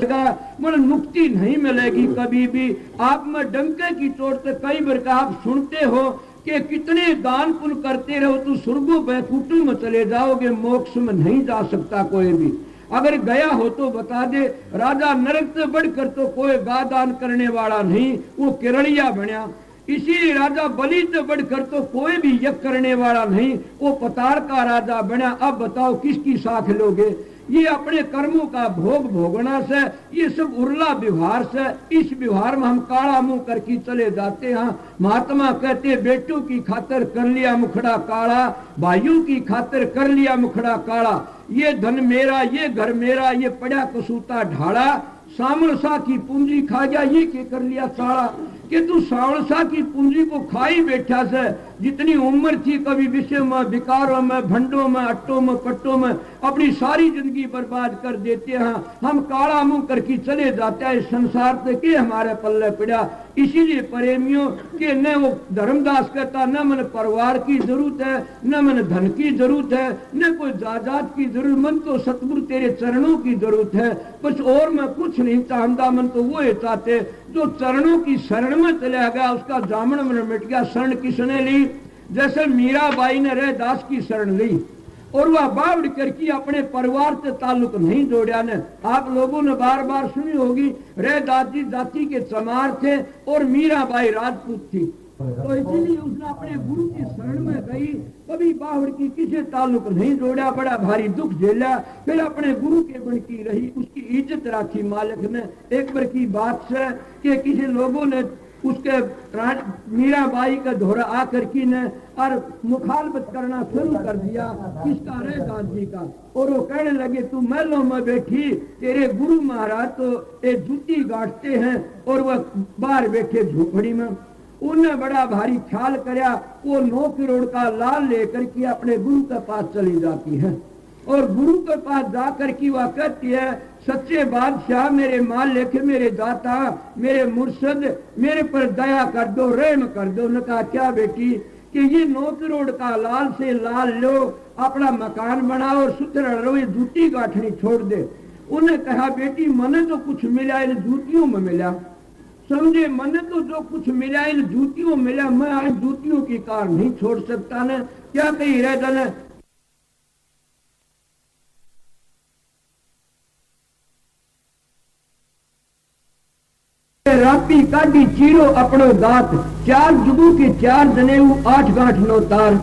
मन मुक्ति नहीं मिलेगी कभी भी। आप में डंके की चोट से कई बार आप सुनते हो कि कितने दान पुण्य करते रहो तो स्वर्गों बैकुंठों में चले जाओगे, मोक्ष में नहीं जा सकता कोई भी। अगर गया हो तो बता दे, राजा नरक से बढ़कर तो कोई गादान करने वाला नहीं, वो केरलिया बना। इसी राजा बलि से बढ़कर तो कोई भी यज्ञ करने वाला नहीं, वो पतार का राजा बना। अब बताओ किसकी साथ लोगे? ये अपने कर्मों का भोग भोगना से, ये सब उर्ला व्यवहार से, इस व्यवहार में हम काला मुंह करके चले जाते हैं। महात्मा कहते बेटों की खातिर कर लिया मुखड़ा काला, भाइयों की खातिर कर लिया मुखड़ा काला। ये धन मेरा, ये घर मेरा, ये पड़ा कसूता ढाड़ा, सामरसा की पूंजी खा गया, ये के कर लिया साड़ा। कि तू सावरसा की पूंजी को खाई बैठा से, जितनी उम्र थी कभी विषय में, विकारों में, भंडों में, अट्टों में, पट्टों में अपनी सारी जिंदगी बर्बाद कर देते हैं। हम काला मुंह करके चले जाते हैं संसार से, के हमारे पल्ले पड़ा। इसीलिए प्रेमियों के न वो धर्मदास कहता, न मन परिवार की जरूरत है, न मन धन की जरूरत है, न कोई जायदाद की जरूरत, मन तो सतगुरु तेरे चरणों की जरूरत है। कुछ और मैं कुछ नहीं चाहता, मन तो वो चाहते जो चरणों की शरण में चला गया, उसका जामन में मिट गया। शरण किसने ली? जैसे मीराबाई ने रैदास की शरण ली और वह बावड़ करके अपने परिवार से ताल्लुक नहीं जोड़ा ने। आप लोगों ने बार बार सुनी होगी, रैदास जी जाति के चमार थे और मीराबाई राजपूत थी। तो इसीलिए उसने अपने गुरु की शरण में गई, कभी बाहर की किसी ताल्लुक नहीं जोड़ा, बड़ा भारी दुख झेला, फिर अपने गुरु के बन की रही, उसकी इज्जत राखी मालिक ने। एक बार की बात है कि किसी लोगों ने उसके मीराबाई का धोरा आकर की ने और मुखालबत करना शुरू कर दिया, किसका रैदास जी का। और वो कहने लगे तू महलों में बैठी, तेरे गुरु महाराज तो एक जूती गांठते हैं और वह बाहर बैठे झोपड़ी में। उन्हें बड़ा भारी ख्याल करया, वो 9 करोड़ का लाल लेकर के अपने गुरु के पास चली जाती है और गुरु के पास जाकर की वह कहती है सच्चे बादशाह, मेरे मालिक, मेरे दाता, मेरे मुर्शद, मेरे पर दया कर दो, रहम कर दो। उन्होंने कहा क्या बेटी कि ये 9 करोड़ का लाल से लाल लो, अपना मकान बनाओ और सुथरा रहो, ये जूती गांठनी छोड़ दे। उन्हें कहा बेटी मने तो कुछ मिला इन जूतियों में मिला, समझे, मने तो जो कुछ मिला इन जूतियों मिला, मैं आज जूतियों की कार नहीं छोड़ सकता न। क्या कही रहता न, रापी काटी चीरो अपनो दात, 4 जुगू के 4 जनेऊ 8 गांठ 9 तार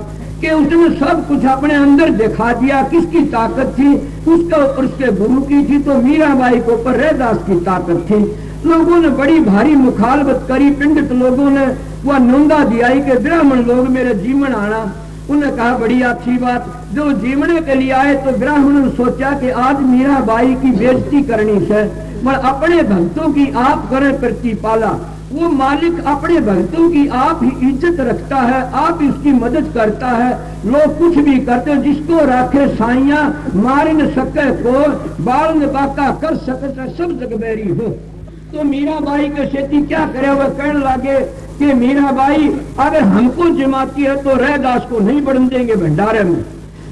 के उसने सब कुछ अपने अंदर दिखा दिया। किसकी ताकत थी? उसका ऊपर उसके गुरु की थी, तो मीराबाई के ऊपर रैदास की ताकत थी। लोगों ने बड़ी भारी मुखालबत करी, पंडित लोगों ने वह नोंदा दिया कि ब्राह्मण लोग मेरे जीवन आना। उन्हें कहा बड़ी अच्छी बात, जो जीवने के लिए आए तो ब्राह्मणों ने सोचा कि आज मीराबाई की बेइज्जती करनी है, पर अपने भक्तों की आप करें प्रतिपाला। वो मालिक अपने भक्तों की आप ही इज्जत रखता है, आप ही उसकी मदद करता है। लोग कुछ भी करते, जिसको राखे साइया मार न सके को, बाल न बाका कर सके सब जगबेरी हो। तो मीराबाई के सेठी क्या करे, वह कहने लगे कि मीराबाई अगर हमको जमाती है तो रैदास को नहीं बढ़ने देंगे भंडारे में।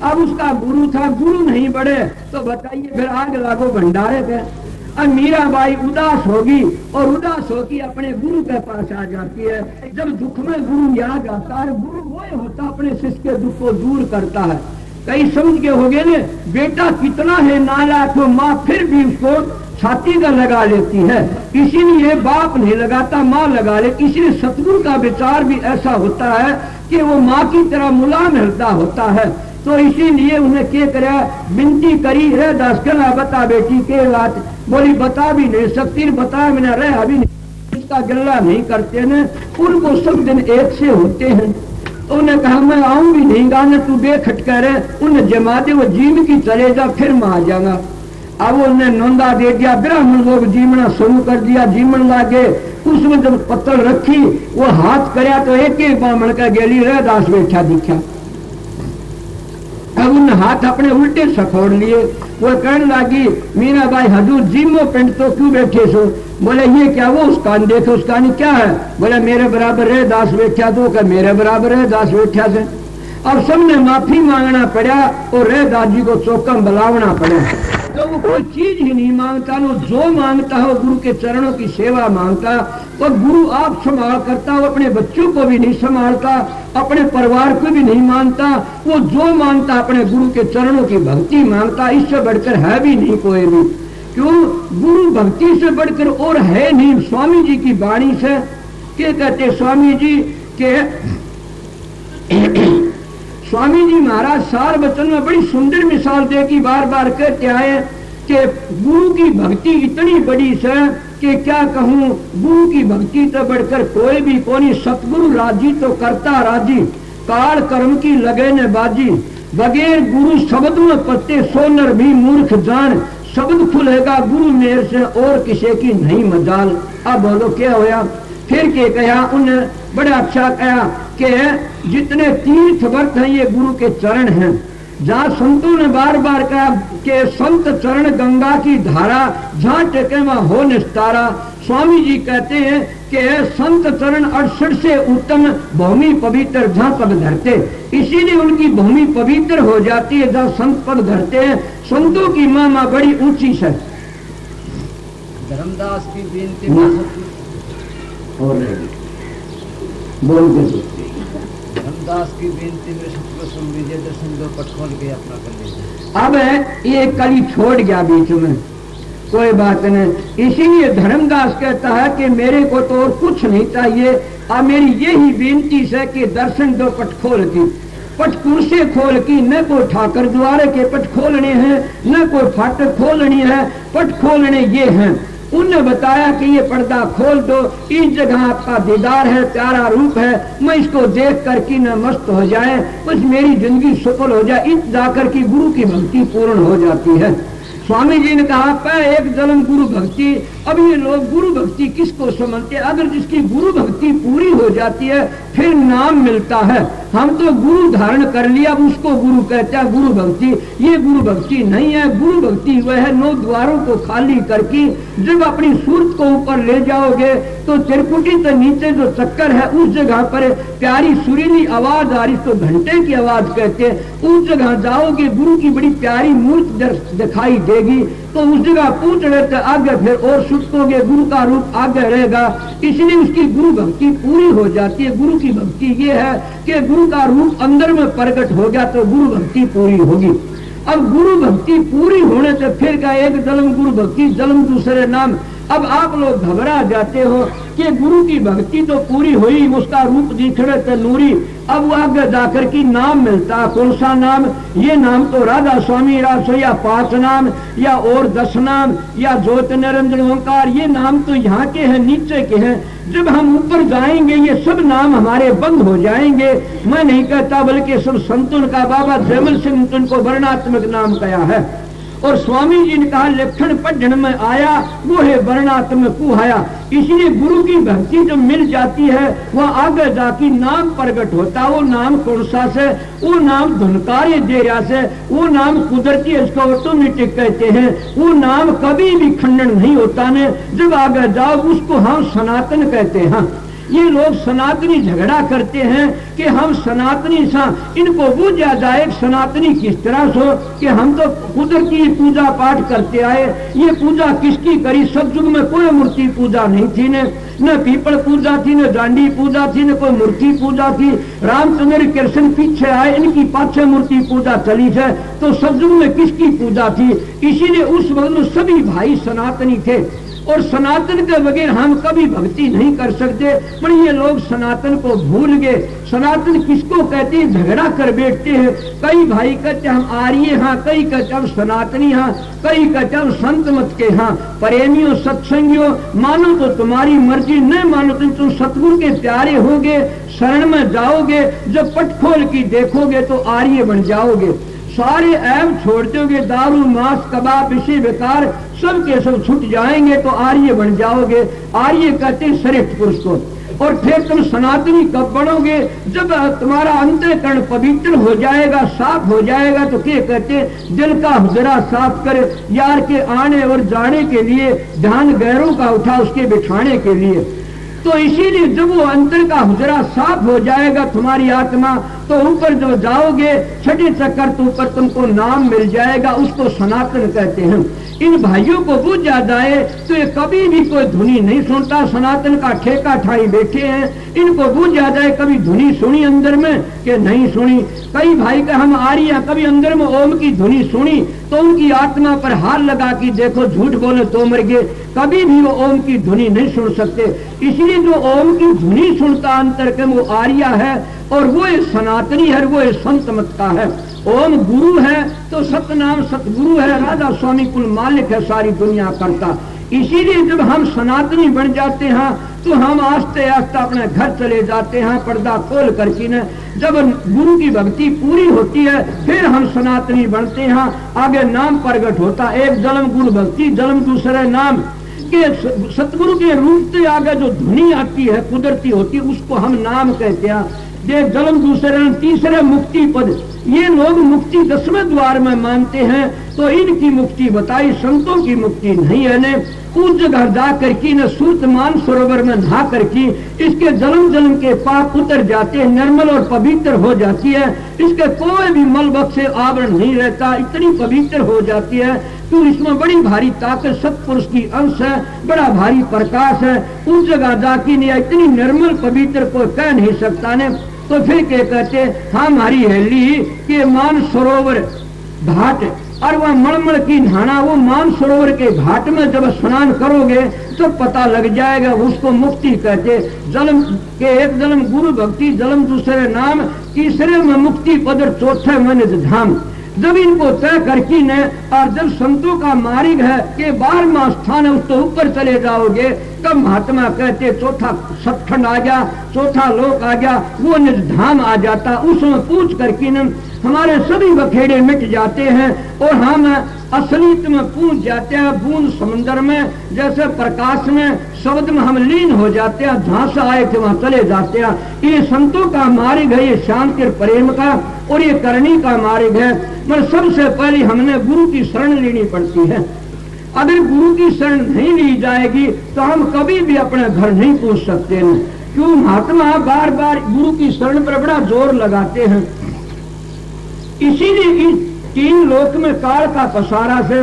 अब उसका गुरु था, गुरु नहीं बढ़े तो बताइए फिर आग लागो भंडारे पे। अब मीराबाई उदास होगी और उदास होगी अपने गुरु के पास आ जाती है। जब दुख में गुरु याद आता है, गुरु वो होता अपने शिष्य के दुख को दूर करता है। कई समझ के हो गए ने, बेटा कितना है नालायक हो, माँ फिर भी उसको छाती का लगा लेती है, इसीलिए बाप नहीं लगाता माँ लगा ले। इसलिए सतगुरु का विचार भी ऐसा होता है कि वो माँ की तरह मुलायम हृदय होता है। तो इसीलिए उन्हें क्या करा, विनती करी, रैदास कहना बता बेटी के बात, बोली बता भी नहीं सकती, बता बिना रह अभी नहीं, इसका गल्ला नहीं करते न, उनको सब दिन एक से होते हैं। तो उन्हें कहा मैं आऊं भी नहीं गाने, तू बेखटका रहे। उन्हें जमा दे, वो जीव की चले जा, फिर मैं आ जाऊंगा। अब उन्हें नोंदा दे दिया, ब्राह्मण लोग जीवना शुरू कर दिया, जीवन लागे। उसमें जब पत्तल रखी, वो हाथ करया तो एक एक ब्राह्मण का गेली रैदास बैठा दिखा। अब उन हाथ अपने उल्टे सखोड़ लिए। वो कहने लगी मीराबाई हजूर जीमो पिंड तो क्यों बैठे सो? बोले ये क्या? वो उसका देखो, उसका नहीं क्या है? बोले मेरे बराबर रैदास बैठा, तो क्या मेरे बराबर रैदास बैठा से? अब सबने माफी मांगना पड़ा और रैदास जी को चौकम बुलावना पड़ा। तो वो कोई चीज ही नहीं मांगता, वो जो मांगता है गुरु के चरणों की सेवा मांगता। तो गुरु आप संभाल करता, वो अपने बच्चों को भी नहीं संभालता, अपने परिवार को भी नहीं मानता। वो जो मांगता अपने गुरु के चरणों की भक्ति मांगता, इससे बढ़कर है भी नहीं कोई भी। क्यों? गुरु भक्ति से बढ़कर और है नहीं। स्वामी जी की वाणी से क्या कहते स्वामी जी के स्वामी जी महाराज सार वचन में बड़ी सुंदर मिसाल दे की बार बार कहते आए कि गुरु की भक्ति इतनी बड़ी है कि क्या कहूँ, गुरु की भक्ति तो बढ़कर कोई भी कोई। सतगुरु राजी तो करता राजी, काल कर्म की लगे न बाजी। बगैर गुरु शब्द में पत्ते सोनर भी मूर्ख जान, शब्द खुलेगा गुरु मेर से और किसी की नहीं मजाल। अब बोलो क्या होया? फिर क्या कहा उन्हें? बड़ा अच्छा कहा कि जितने तीर्थ वर्त हैं ये गुरु के चरण हैं। जहाँ संतों ने बार बार कहा कि संत चरण गंगा की धारा, जहाँ टेके वहाँ हो निस्तारा। स्वामी जी कहते हैं कि संत चरण 68 से उत्तम भूमि पवित्र जहाँ पग धरते, इसीलिए उनकी भूमि पवित्र हो जाती है जहाँ संत पग धरते हैं। संतों की महिमा बड़ी ऊंची है। धर्मदास की बेनती बोल के धर्मदास की बेनती में सतगुरु विजय दर्शन दो पट खोल के अपना कर लीजिए। अब ये कली छोड़ गया बीच में, कोई बात नहीं। इसीलिए धर्मदास कहता है कि मेरे को तो और कुछ नहीं चाहिए, अब मेरी यही बेनती है कि दर्शन दो पट खोल की, पट कुर्से खोल की, न कोई ठाकर द्वारे के पट खोलने हैं, न कोई फाटक खोलनी है, पट खोलने ये हैं। उनने बताया कि ये पर्दा खोल दो, इस जगह आपका दीदार है, प्यारा रूप है, मैं इसको देख कर के न मस्त हो जाए, बस मेरी जिंदगी सफल हो जाए, इत जाकर की गुरु की भक्ति पूर्ण हो जाती है। स्वामी जी ने कहा पै एक जन्म गुरु भक्ति। अब ये लोग गुरु भक्ति किसको समझते हैं? अगर जिसकी गुरु भक्ति पूरी हो जाती है फिर नाम मिलता है। हम तो गुरु धारण कर लिया, अब उसको गुरु कहते हैं गुरु भक्ति। ये गुरु भक्ति नहीं है। गुरु भक्ति वह है 9 द्वारों को खाली करके जब अपनी सूरत को ऊपर ले जाओगे तो त्रिपुटी से नीचे जो चक्कर है उस जगह पर प्यारी सुरीली आवाज आ रही, तो घंटे की आवाज कहते हैं, उस जगह जाओगे गुरु की बड़ी प्यारी मूर्ति दिखाई देगी, तो उस जगह पूछ लेते आगे फिर और सुटोगे, गुरु का रूप आगे रहेगा। इसलिए उसकी गुरु भक्ति पूरी हो जाती है। गुरु की भक्ति ये है कि गुरु का रूप अंदर में प्रकट हो गया तो गुरु भक्ति पूरी होगी। अब गुरु भक्ति पूरी होने से फिर का एक जन्म गुरु भक्ति, जन्म दूसरे नाम। अब आप लोग घबरा जाते हो कि गुरु की भक्ति तो पूरी हुई, उसका रूप दिखने तो नूरी, अब वो आगे जाकर की नाम मिलता। कौन सा नाम? ये नाम तो राधा स्वामी रासो या 5 नाम या और 10 नाम या ज्योत निरंजन ओंकार, ये नाम तो यहाँ के हैं, नीचे के हैं। जब हम ऊपर जाएंगे ये सब नाम हमारे बंद हो जाएंगे। मैं नहीं कहता बल्कि सब संतों का बाबा जयमल सिंह उनको वर्णात्मक नाम कहा है। और स्वामी जी ने कहा लक्षण पढ़ने में आया वो है वर्णात्मक कुहाया। इसलिए गुरु की भक्ति जो मिल जाती है वह आगे जाके नाम प्रकट होता। वो नाम कौन सा से? वो नाम धुनकारे दे रहा से, वो नाम कुदरती, इसको ऑटोमेटिक कहते हैं। वो नाम कभी भी खंडन नहीं होता ने। जब आगे जाओ उसको हम सनातन कहते हैं। ये लोग सनातनी झगड़ा करते हैं कि हम सनातनी सा, इनको बुझा जाए सनातनी किस तरह सो कि हम तो कुदरत की पूजा पाठ करते आए। ये पूजा किसकी करी? सतयुग में कोई मूर्ति पूजा नहीं थी, न पीपल पूजा थी, न डांडी पूजा थी, न कोई मूर्ति पूजा थी। रामचंद्र कृष्ण पीछे आए, इनकी पाछे मूर्ति पूजा चली है, तो सतयुग में किसकी पूजा थी? इसीलिए उस वक्त में सभी भाई सनातनी थे और सनातन के बगैर हम कभी भक्ति नहीं कर सकते। पर ये लोग सनातन को भूल गए। सनातन किसको कहते हैं? झगड़ा कर बैठते हैं। कई भाई कहते हम आर्य हाँ, कई कहते हम सनातनी हाँ, कई कहते हम संत मत के हाँ। प्रेमियों सत्संगियों, मानो तो तुम्हारी मर्जी, न मानो तो तुम सतगुरु के प्यारे होगे, शरण में जाओगे, जब पट खोल की देखोगे तो आर्य बन जाओगे। सारे ऐब छोड़ दोगे, दारू मांस कबाब इसी बेकार सब के सब छूट जाएंगे तो आर्य बन जाओगे। आर्य कहते हैं श्रेष्ठ पुरुष को। और फिर तुम सनातनी कब बनोगे? जब तुम्हारा अंतःकरण पवित्र हो जाएगा, साफ हो जाएगा। तो क्या कहते? दिल का हुजरा साफ कर, यार के आने और जाने के लिए, ध्यान गैरों का उठा उसके बिठाने के लिए। तो इसीलिए जब वो अंतर का हुजरा साफ हो जाएगा तुम्हारी आत्मा, तो ऊपर जो जाओगे 6ठे चक्कर तो ऊपर तुमको नाम मिल जाएगा, उसको सनातन कहते हैं। इन भाइयों को बुझा जाए तो ये कभी भी कोई धुनी नहीं सुनता। सनातन का ठेका ठाई बैठे हैं, इनको बुझा जाए कभी धुनी सुनी अंदर में कि नहीं सुनी। कई भाई का हम आ रही है, कभी अंदर में ओम की धुनी सुनी तो उनकी आत्मा पर हाथ लगा कि देखो झूठ बोले तो मर गए। कभी भी वो ओम की धुनी नहीं सुन सकते। इसलिए जो ओम की धुनी सुनता अंतर के वो आर्या है और वो सनातनी है, वो संत मत का है। ओम गुरु है तो सतनाम सतगुरु है, राधा स्वामी कुल मालिक है, सारी दुनिया करता। इसीलिए जब हम सनातनी बन जाते हैं तो हम आस्ते आस्ते अपने घर चले जाते हैं, पर्दा खोल करके न। जब गुरु की भक्ति पूरी होती है फिर हम सनातनी बनते हैं। आगे नाम प्रकट होता, एक जन्म गुरु भक्ति, जन्म दूसरे नाम के सतगुरु के रूप से आगे जो ध्वनि आती है कुदरती होती है उसको हम नाम कहते हैं। एक जन्म दूसरे तीसरे मुक्ति पद। ये लोग मुक्ति 10वें द्वार में मानते हैं तो इनकी मुक्ति बताई, संतों की मुक्ति नहीं है। ने उस जगह जा करके न सूतमान सरोवर में नहा करके इसके जन्म जन्म के पाप उतर जाते हैं, निर्मल और पवित्र हो जाती है। इसके कोई भी मल बक से आवरण नहीं रहता, इतनी पवित्र हो जाती है। तो इसमें बड़ी भारी ताकत सत्पुरुष की अंश है, बड़ा भारी प्रकाश है। उस जगह जाके नहीं इतनी निर्मल पवित्र को कह नहीं सकता ने। तो फिर क्या कहते? हमारी हेली के मान सरोवर घाट और वह मड़मड़ की नहाना, वो मानसरोवर के घाट में जब स्नान करोगे तो पता लग जाएगा, उसको मुक्ति कहते। जन्म के एक जन्म गुरु भक्ति, जन्म दूसरे नाम, तीसरे में मुक्ति पद, चौथे में निज धाम। जब इनको तय करके न, और जब संतों का मार्ग है कि 12वां स्थान है, उसके ऊपर चले जाओगे, तब महात्मा कहते चौथा सतखंड आ गया, चौथा लोक आ गया, वो निज धाम आ जाता। उसमें पूछ करके न हमारे सभी बखेड़े मिट जाते हैं और हम असलियत में पूछ जाते हैं, बूंद समंदर में जैसे प्रकाश में, शब्द में हम लीन हो जाते हैं, जहां से आए थे वहां चले जाते हैं। ये संतों का मार्ग है, ये शांति और प्रेम का, और ये करनी का मार्ग है। मगर सबसे पहले हमने गुरु की शरण लेनी पड़ती है। अगर गुरु की शरण नहीं ली जाएगी तो हम कभी भी अपने घर नहीं पहुंच सकते हैं। क्यों? महात्मा बार बार गुरु की शरण पर बड़ा जोर लगाते हैं। इसीलिए इस 3 लोक में काल का पसारा से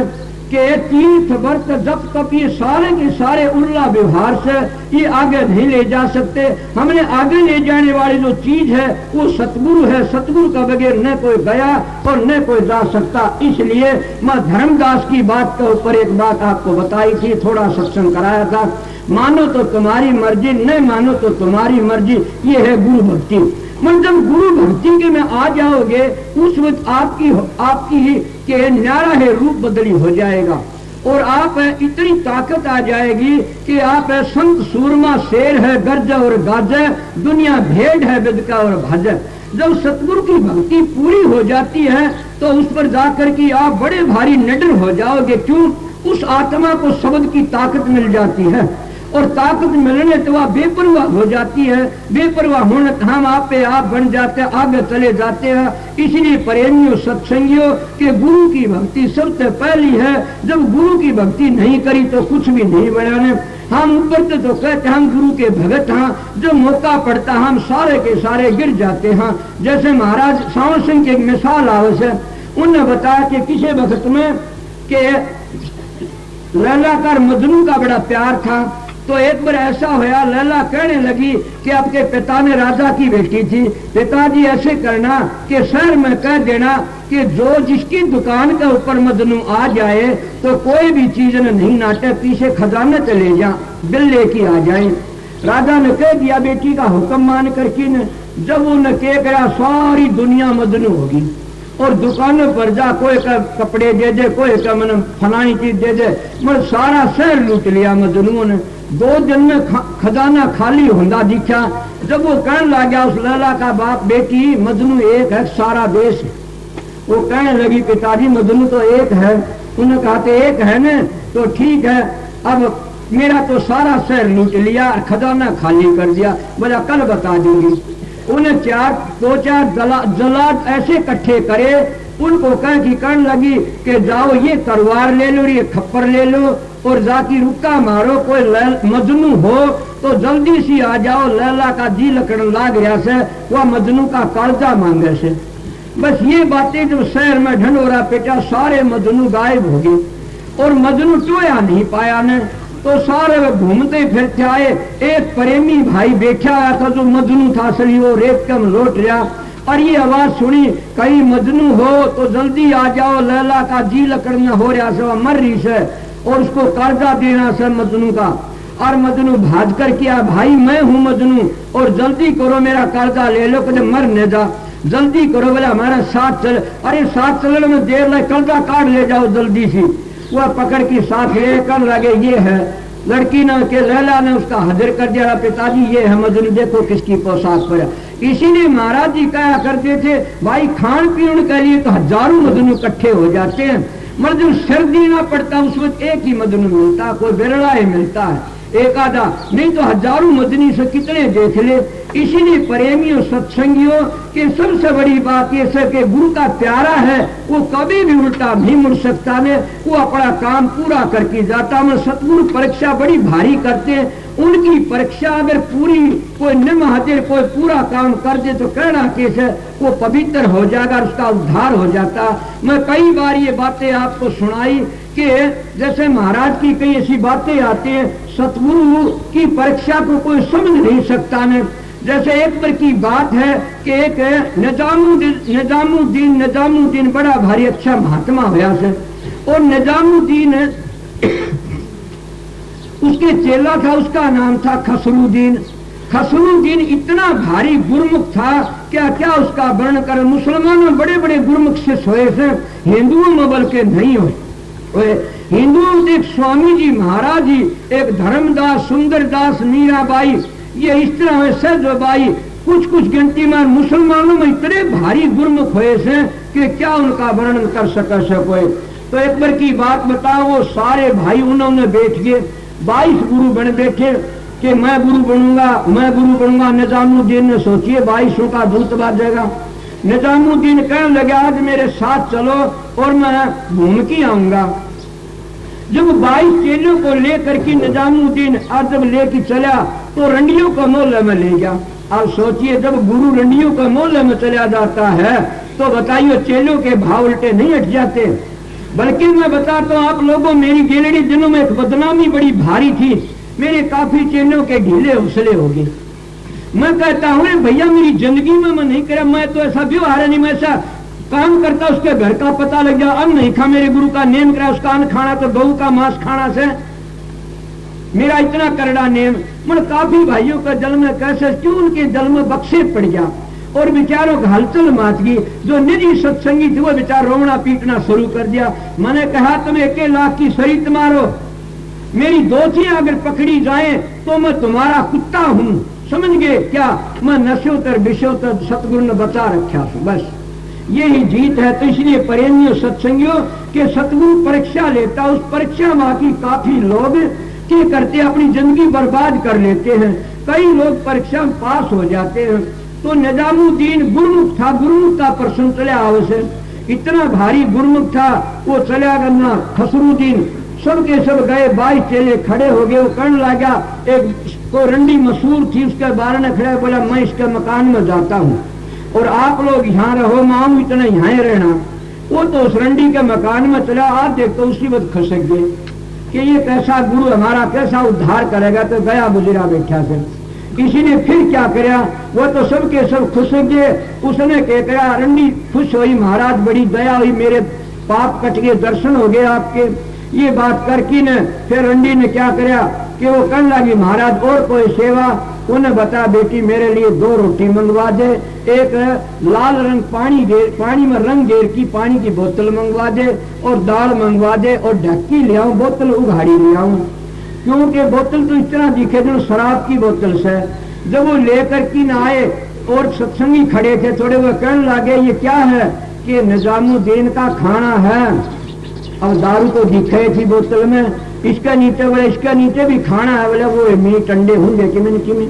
के तीर्थ व्रत जप तप ये सारे के सारे उल्ला व्यवहार से ये आगे नहीं ले जा सकते। हमने आगे ले जाने वाली जो चीज है वो सतगुरु है। सतगुरु का बगैर न कोई गया और न कोई जा सकता। इसलिए मैं धर्मदास की बात के ऊपर एक बात आपको बताई थी, थोड़ा सत्संग कराया था। मानो तो तुम्हारी मर्जी, न मानो तो तुम्हारी मर्जी, ये है गुरु भक्ति। मतलब जब गुरु भक्ति के में आ जाओगे उस वक्त आपकी ही के न्यारा है रूप बदली हो जाएगा और आप इतनी ताकत आ जाएगी कि आप संत सूरमा शेर है, गर्ज और गाजे, दुनिया भेड़ है, बिदका और भज। जब सतगुरु की भक्ति पूरी हो जाती है तो उस पर जाकर के आप बड़े भारी निडर हो जाओगे। क्यों? उस आत्मा को शब्द की ताकत मिल जाती है और ताकत मिलने तो वह बेपरवाह हो जाती है। बेपरवाह होने हम आप पे आप बन जाते हैं, आगे चले जाते हैं। इसलिए प्रेमियों सत्संगियों के गुरु की भक्ति सबसे पहली है। जब गुरु की भक्ति नहीं करी तो कुछ भी नहीं बनाने। हम ऊपर तो कहते हम गुरु के भगत हैं, जो मौका पड़ता हम सारे के सारे गिर जाते हैं। जैसे महाराज सावन सिंह की एक मिसाल आवश्यक है। उन्होंने बताया कि किसी वक्त में के लैला का मजनू का बड़ा प्यार था। तो एक बार ऐसा होया, लैला कहने लगी कि आपके पिता ने राजा की बेटी थी, पिताजी ऐसे करना कि शहर में कह देना कि जो जिसकी दुकान के ऊपर मजनू आ जाए तो कोई भी चीज न नहीं नाटे, पीछे खजाने चले जा, बिल लेके आ जाए। राजा ने कह दिया, बेटी का हुक्म मान करके न। जब उन्हें कह गया सारी दुनिया मजनू होगी और दुकानों पर जा, कोई का कपड़े दे दे, कोई का मन फलानी चीज दे दे, मतलब सारा शहर लूट लिया मजनू ने। 2 दिन में खजाना खाली होंदा दिखा। जब वो कहने लग गया उस लैला का बाप, बेटी मजनू एक है, सारा देश है। वो कहने लगी, पिताजी मजनू तो एक है। उन्होंने कहा तो एक है न, तो ठीक है, अब मेरा तो सारा शहर लूट लिया, खजाना खाली कर दिया, बोला कल बता दूंगी। उन्हें 2-4 जलाद ऐसे इकट्ठे करे, उनको कह की कहने लगी कि जाओ ये तलवार ले लो, ये खप्पर ले लो और जाके रुक्का मारो, कोई मजनू हो तो जल्दी सी आ जाओ। लैला का जी लकड़न लाग रहा से, वह मजनू का कालजा मांगे से। बस ये बातें जब शहर में ढंढोरा पेटा, सारे मजनू गायब हो गए और मजनू टोया नहीं पाया ने। तो सारे घूमते फिरते आए। एक प्रेमी भाई बैठा आया था जो मजनू था, असली वो रेत कम लौट गया और ये आवाज सुनी, कहीं मजनू हो तो जल्दी आ जाओ, लैला का जी लकड़ना हो रहा से, वह मर रही से और उसको कर्जा देना से मजनू का। और मजनू भाज कर किया, भाई मैं हूँ मजनू और जल्दी करो मेरा कर्जा ले लो, कदम मरने जा, जल्दी करो। बोला हमारा साथ चल। अरे साथ चलने में देर लगे, कर्जा काट ले जाओ जल्दी सी। वह पकड़ की साथ ले कर लगे, ये है लड़की ने के लैला ने उसका हाजिर कर दिया, पिताजी ये है मजनू, देखो किसकी पोशाक पर। इसीलिए महाराज जी कहा करते थे, भाई खान पीने के लिए तो हजारों मजनू इकट्ठे हो जाते हैं, मगर जब सिर देना पड़ता उस वक्त एक ही मजनू मिलता, कोई बिरला ही मिलता है, एक आधा, नहीं तो हजारों मजनी से कितने देख ले। इसीलिए प्रेमियों सत्संगियों की सबसे बड़ी बात ये है कि गुरु का प्यारा है, वो कभी भी उल्टा नहीं मुड़ सकता ने, वो अपना काम पूरा करके जाता। मैं सतगुरु परीक्षा बड़ी भारी करते हैं, उनकी परीक्षा अगर पूरी कोई निमहातिर कोई पूरा काम कर दे तो कहना कैसे वो पवित्र हो जाएगा, उसका उद्धार हो जाता। मैं कई बार ये बातें आपको सुनाई कि जैसे महाराज की कई ऐसी बातें आती हैं, सतगुरु की परीक्षा को कोई समझ नहीं सकता ने। जैसे एक पर की बात है कि एक निजामुद्दीन बड़ा भारी अच्छा महात्मा होया से, और निजामुद्दीन उसके चेला था, उसका नाम था खसरुद्दीन। खसरुद्दीन इतना भारी गुरमुख था, क्या क्या उसका वर्णन कर। मुसलमानों में बड़े बड़े गुरमुख शिष्य हुए थे, हिंदुओं में बल्कि नहीं हुए। हिंदुओं में एक स्वामी जी महाराज जी, एक धर्मदास, सुंदरदास, मीराबाई, ये इस तरह हुए सहजबाई, कुछ कुछ गिनती में। मुसलमानों में इतने भारी गुरमुख हुए थे कि क्या उनका वर्णन कर सके। तो एक बार की बात बताओ, वो सारे भाई उन्होंने बैठ गए, 22 गुरु बन बैठे कि मैं गुरु बनूंगा। निजामुद्दीन ने सोचिए 22 का दूत बाजेगा। निजामुद्दीन कहने लगे आज मेरे साथ चलो और मैं घूम के आऊंगा। जब 22 चेलों को लेकर के निजामुद्दीन आज जब लेके चला तो रंडियों का मोहल्ले में ले गया। आप सोचिए जब गुरु रंडियों का मोहल्ले में चला जाता है तो बताइए चेलों के भाव उल्टे नहीं हट जाते। बल्कि मैं बताता हूँ आप लोगों, मेरी गैलरी दिनों में एक बदनामी बड़ी भारी थी, मेरे काफी चेलों के ढीले हौसले हो गए। मैं कहता हूँ भैया मेरी जिंदगी में मैं नहीं करा, मैं तो ऐसा व्यवहार है नहीं, मैं ऐसा काम करता उसके घर का पता लग गया, अन्न नहीं खा, मेरे गुरु का नेम करा, उसका अन्न खाना तो गऊ का मांस खाना से मेरा इतना करड़ा नेम। मैं काफी भाइयों का जल में कैसे क्यों उनके जल में बक्से पड़ गया और बेचारों का हलचल माच गई। जो निजी सत्संगी थे वो बेचार रोना पीटना शुरू कर दिया। मैंने कहा तुम 1 लाख की शरीत मारो, मेरी दोथियां अगर पकड़ी जाए तो मैं तुम्हारा कुत्ता हूं, समझ गए क्या। मैं नशोत्तर विषयोत्तर सतगुरु ने बचा रखा हूं, बस यही जीत है। तो इसलिए प्रेमियों सत्संगियों के सतगुरु परीक्षा लेता, उस परीक्षा में की काफी लोग क्या करते अपनी जिंदगी बर्बाद कर लेते हैं। कई लोग परीक्षा में पास हो जाते हैं। तो निजामुद्दीन गुरमुख था, गुरमुख का प्रश्न चला आवश्य, इतना भारी गुरमुख था। वो चला गया खसरुद्दीन, सबके सब गए, 22 चेले खड़े हो गए। वो कहने लगा, एक कोई रंडी मशहूर थी उसके बारे में खड़ा, बोला मैं इसके मकान में जाता हूँ और आप लोग यहाँ रहो, मैं आऊँ इतना यहाँ रहना। वो तो उस रंडी के मकान में चला, आप देखो उसी वक्त खसक गए कि ये कैसा गुरु हमारा कैसा उद्धार करेगा। तो गया गुजरा बैठा से। किसी ने फिर क्या किया, वो तो सबके सब खुश गए। उसने क्या किया, रंडी खुश हुई, महाराज बड़ी दया हुई, मेरे पाप कट गए, दर्शन हो गए आपके। ये बात करके न फिर रंडी ने क्या किया कि वो कहने लगी महाराज और कोई सेवा। उन्हें बता बेटी मेरे लिए 2 रोटी मंगवा दे, एक लाल रंग पानी में रंग गेर की पानी की बोतल मंगवा दे और दाल मंगवा दे और ढक्की ले आऊं, बोतल उघाड़ी ले आऊं, क्योंकि बोतल तो इस तरह दिखे जो शराब की बोतल से। जब वो लेकर की न आए और सत्संगी खड़े थे थोड़े, वो कहने लगे ये क्या है कि निजामुद्दीन का खाना है। अब दारू तो दिखे थी बोतल में, इसका नीचे बोले इसका नीचे भी खाना है, बोले वो मीट अंडे होंगे कि नहीं।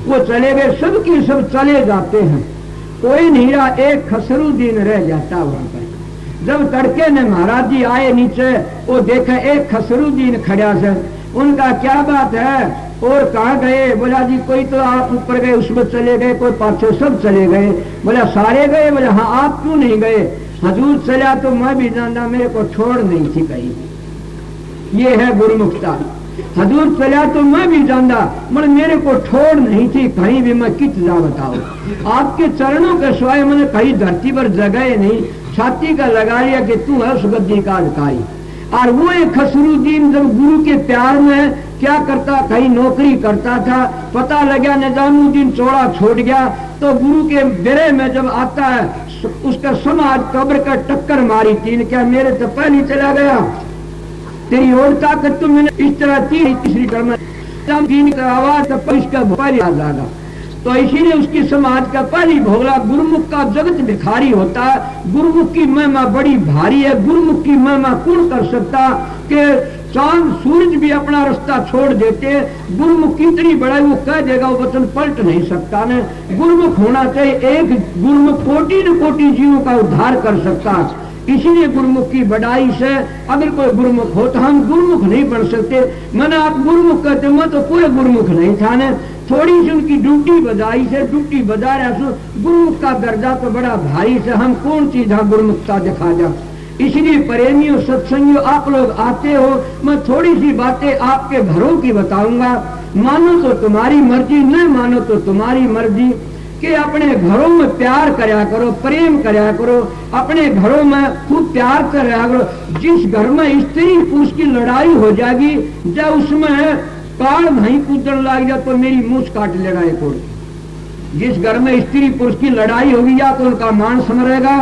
वो चले गए, सबकी सब चले जाते हैं, कोई नहीं रहा, एक खसरुद्दीन रह जाता वहां पर। जब तड़के ने महाराज जी आए नीचे, वो देखे एक खसरुद्दीन खड़ा से। उनका क्या बात है और कहाँ गए, बोला जी कोई तो आप ऊपर गए उसमें चले गए, कोई पाछे सब चले गए। बोला सारे गए, बोले हाँ आप क्यों नहीं गए। हजूर चला तो मैं भी जानता, मेरे को छोड़ नहीं थी कहीं। ये है गुरुमुखता। हजूर चला तो मैं भी जानता, मगर मेरे को छोड़ नहीं थी कहीं भी, मैं कित जा बताओ। आपके चरणों के सिवाय मैंने कहीं धरती पर जगह नहीं, छाती का लगा लिया कि तू है सुगद्दी का अधिकारी। और वो एक खसरुद्दीन जब गुरु के प्यार में क्या करता, कहीं नौकरी करता था, पता लगा निजामुद्दीन चौड़ा छोड़ गया। तो गुरु के बेरे में जब आता है उसका समाज कब्र का टक्कर मारी तीन, क्या मेरे तो पहले चला गया, तेरी और ताकत तो मैंने इस तरह तीसरी कर्म तीन का आवाज तो इसका पहले आ जाएगा। तो इसीलिए उसकी समाज का पहली भोगला गुरुमुख का जगत भिखारी होता है। गुरुमुख की महिमा बड़ी भारी है। गुरुमुख की महिमा कौन कर सकता कि चांद सूरज भी अपना रास्ता छोड़ देते। गुरुमुख कितनी बड़ा वो कह देगा, वो वचन पलट नहीं सकता ने। गुरुमुख होना चाहिए, एक गुरुमुख कोटि न कोटि जीवों का उद्धार कर सकता। इसीलिए गुरुमुख की बढ़ाई से अगर कोई गुरुमुख हो तो हम गुरुमुख नहीं बन सकते। मैंने आप गुरुमुख कहते, मैं तो कोई गुरुमुख नहीं था ने, थोड़ी सी उनकी ड्यूटी बजाई से, ड्यूटी बजा रहा सो गुरुमुख का दर्जा तो बड़ा भारी से, हम कौन चीज हाँ गुरुमुखता दिखा जा। इसलिए प्रेमियों सत्संगियों आप लोग आते हो, मैं थोड़ी सी बातें आपके घरों की बताऊंगा। मानो तो तुम्हारी मर्जी, न मानो तो तुम्हारी मर्जी। कि अपने घरों में प्यार करया करो, प्रेम करया करो, अपने घरों में खूब प्यार करया करो। जिस घर में स्त्री पुरुष की लड़ाई हो जाएगी, जब उसमें काल नहीं कूदन लग जाए तो मेरी मूछ काट लेगा एक और। जिस घर में स्त्री पुरुष की लड़ाई होगी, या तो उनका मान मरेगा,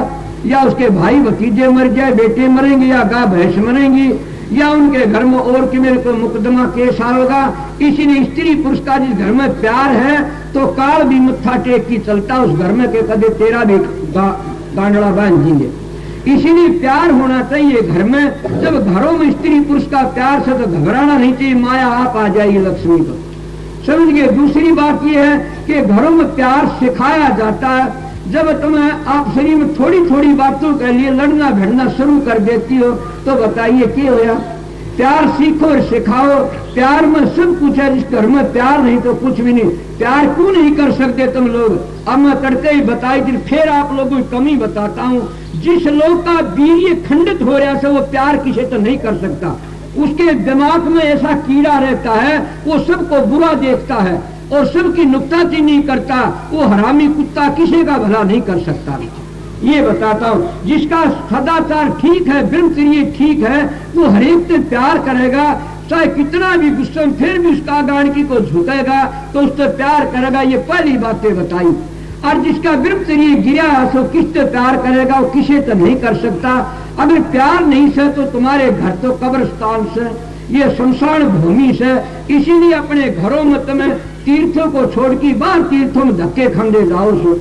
या उसके भाई भतीजे मर जाए, बेटे मरेंगे, या गाय भैंस मरेंगी, या उनके घर में और कि मेरे को मुकदमा केस आएगा। इसीलिए स्त्री पुरुष का जिस घर में प्यार है तो काल भी मत्था टेक की चलता उस घर में के कदे तेरा भी गांडड़ा बांध देंगे। इसीलिए प्यार होना चाहिए घर में। जब घरों में स्त्री पुरुष का प्यार से तो घबराना नहीं चाहिए, माया आप आ जाएगी लक्ष्मी को, समझ गए। दूसरी बात यह है कि घरों में प्यार सिखाया जाता है। जब तुम्हें आप शरीर में थोड़ी थोड़ी बातों के लिए लड़ना भिड़ना शुरू कर देती हो तो बताइए क्या होया। प्यार सीखो और सिखाओ। प्यार में सब कुछ है। जिस घर में प्यार नहीं तो कुछ भी नहीं। प्यार क्यों नहीं कर सकते तुम लोग? अब मैं तड़के ही बताई थी, फिर आप लोगों की कमी बताता हूँ। जिस लोग का वीर्य खंडित हो रहा है वो प्यार किसी तो नहीं कर सकता। उसके दिमाग में ऐसा कीड़ा रहता है, वो सबको बुरा देखता है और सबकी नुक्ताचीनी करता। वो हरामी कुत्ता किसी का भला नहीं कर सकता। ये बताता हूँ, जिसका सदाचार ठीक है, ब्रह्मचर्य ठीक है, वो हरेक से प्यार करेगा, चाहे कितना भी गुस्सा, फिर भी उसका गांडकी को झुकेगा तो उससे प्यार करेगा। ये पहली बातें बताई। और जिसका ब्रह्मचर्य गिरा तो किससे प्यार करेगा? वो किसी से नहीं कर सकता। अगर प्यार नहीं से तो तुम्हारे घर तो कब्रिस्तान से, ये शमशान भूमि से। इसीलिए अपने घरों में तुम्हें तीर्थों को छोड़ के बाहर तीर्थों में धक्के खंडे जाओ सो,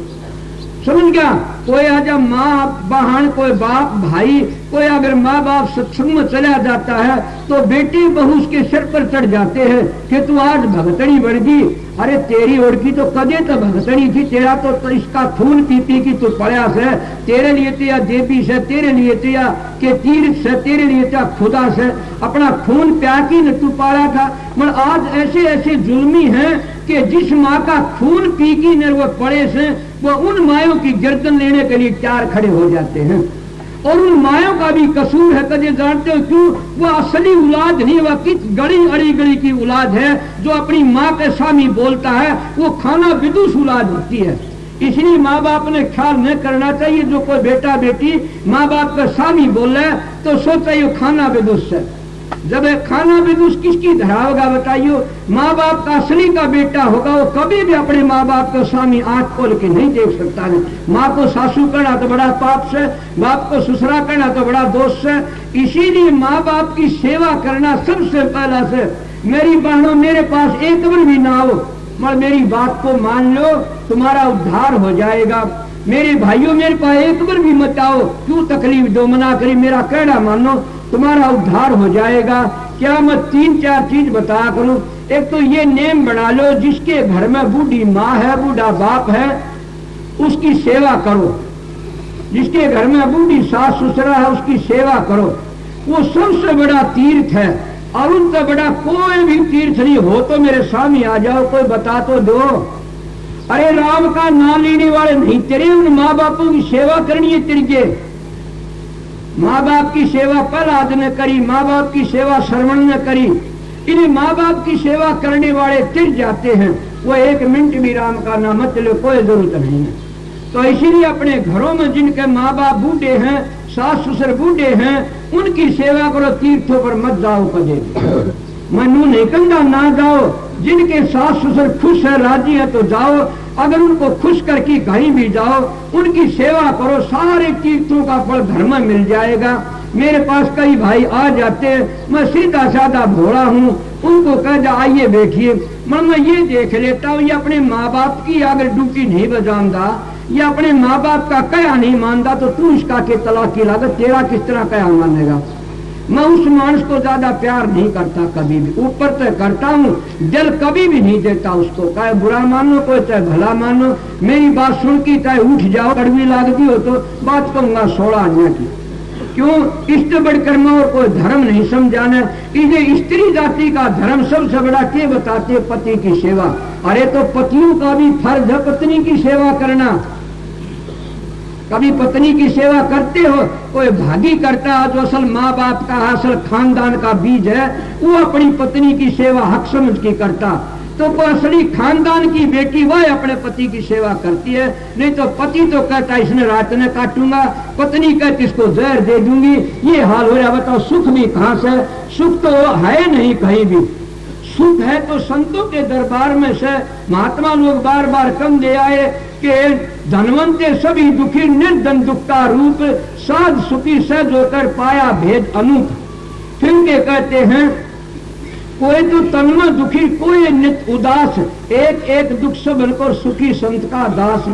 समझ गया। कोई आजा माँ बहन, कोई बाप भाई, कोई अगर माँ बाप सत्संग में चला जाता है तो बेटे बहू उसके सिर पर चढ़ जाते हैं कि तू आज भगतड़ी बढ़ गई। अरे तेरी ओढ़की तो कदे तो भगतड़ी थी, तेरा तो इसका खून पी पी की तू प्रयास है। तेरे लिए तो या देवी से, तेरे लिए तो या के तीर्थ से, तेरे लिए तो खुदा से अपना खून प्याकी न तू पाला था। मगर आज ऐसे ऐसे जुल्मी हैं कि जिस माँ का खून पी की न वो पड़े से वो उन मायों की गर्दन लेने के लिए तैयार खड़े हो जाते हैं। और उन मायों का भी कसूर है। कदे जानते हो क्यों? वो असली औलाद नहीं, वह किस गड़ी अड़ी गड़ी की औलाद है। जो अपनी माँ के सामी बोलता है वो खाना विदुष औलाद होती है। इसलिए माँ बाप ने ख्याल न करना चाहिए। जो कोई बेटा बेटी माँ बाप का सामी बोले तो सोचा ये खाना विदुष है। जब खाना विदुष किसकी धरा होगा बताइयो? माँ बाप का असली का बेटा होगा, वो कभी भी अपने माँ बाप को स्वामी आंख खोल के नहीं देख सकता है। माँ को सासू करना तो बड़ा पाप से, बाप को ससुरा करना तो बड़ा दोष से। इसीलिए माँ बाप की सेवा करना सबसे पहला से। मेरी बहनों, मेरे पास एक बार भी ना हो मगर मेरी बात को मान लो, तुम्हारा उद्धार हो जाएगा। मेरे भाइयों, मेरे पास एक बार भी मत आओ, क्यों तकलीफ दो, मना करी, मेरा कहना मानो, तुम्हारा उद्धार हो जाएगा। क्या मैं 3-4 चीज बता करूं? एक तो ये नेम बना लो, जिसके घर में बूढ़ी माँ है, बूढ़ा बाप है, उसकी सेवा करो। जिसके घर में बूढ़ी सास ससुरा है उसकी सेवा करो। वो सबसे बड़ा तीर्थ है। और उनसे बड़ा कोई भी तीर्थ नहीं हो तो मेरे सामने आ जाओ, कोई बता तो दो। अरे राम का नाम लेने वाले नहीं तेरे, उन माँ बापों की सेवा करनी है तेरे। माँ बाप की सेवा प्रहलाद ने करी, माँ बाप की सेवा श्रवण ने करी। इन्हें माँ बाप की सेवा करने वाले तिर जाते हैं। वो एक मिनट भी राम का नाम मत लो, कोई जरूरत नहीं है। तो इसीलिए अपने घरों में जिनके माँ बाप बूढ़े हैं, सास ससुर बूढ़े हैं, उनकी सेवा करो। तीर्थों पर मत जाओ कदे, मनु नहीं कंधा ना जाओ। जिनके सास ससुर खुश है, राजी है तो जाओ। अगर उनको खुश करके कहीं भी जाओ, उनकी सेवा करो, सारे तीर्थों का फल घर में मिल जाएगा। मेरे पास कई भाई आ जाते, मैं सीधा साधा भोला हूँ, उनको कह जा आइए देखिए। मैं ये देख लेता हूँ, ये अपने माँ बाप की अगर ड्यूटी नहीं बजानदा या अपने माँ बाप का कया नहीं मानता तो तू इसका के तलाक की लागत, तेरा किस तरह कया मानेगा? मैं उस मानस को ज्यादा प्यार नहीं करता कभी भी। ऊपर तो करता हूँ, दिल कभी भी नहीं देता उसको। चाहे बुरा मानो, कोई चाहे भला मानो। मेरी बात सुन की चाहे उठ जाओ, कड़वी लागती हो तो बात कहूंगा 16 आने की। क्यों? इससे बढ़कर मैं और कोई धर्म नहीं समझाना। इसे स्त्री जाति का धर्म सबसे बड़ा क्या बताते? पति की सेवा। अरे तो पतियों का भी फर्ज है पत्नी की सेवा करना। कभी पत्नी की सेवा करते हो? कोई भागी करता है जो असल माँ बाप का असल खानदान का बीज है, वो अपनी पत्नी की सेवा हक समझ के करता। तो असली खानदान की बेटी वह अपने पति की सेवा करती है। नहीं तो पति तो कहता इसने रात में काटूंगा, पत्नी कहती इसको जहर दे दूंगी। ये हाल हो रहा। बताओ सुख भी कहां से? सुख तो है नहीं कहीं भी। सुख है तो संतों के दरबार में से। महात्मा लोग बार बार कम ले आए कि धनवंते सभी दुखी, निर्धन दुख का रूप, साध सुखी सहज होकर पाया भेद अनूप। फिर के कहते हैं कोई तो तन में दुखी, कोई नित उदास, एक एक दुख सब बनकर सुखी संत का दास।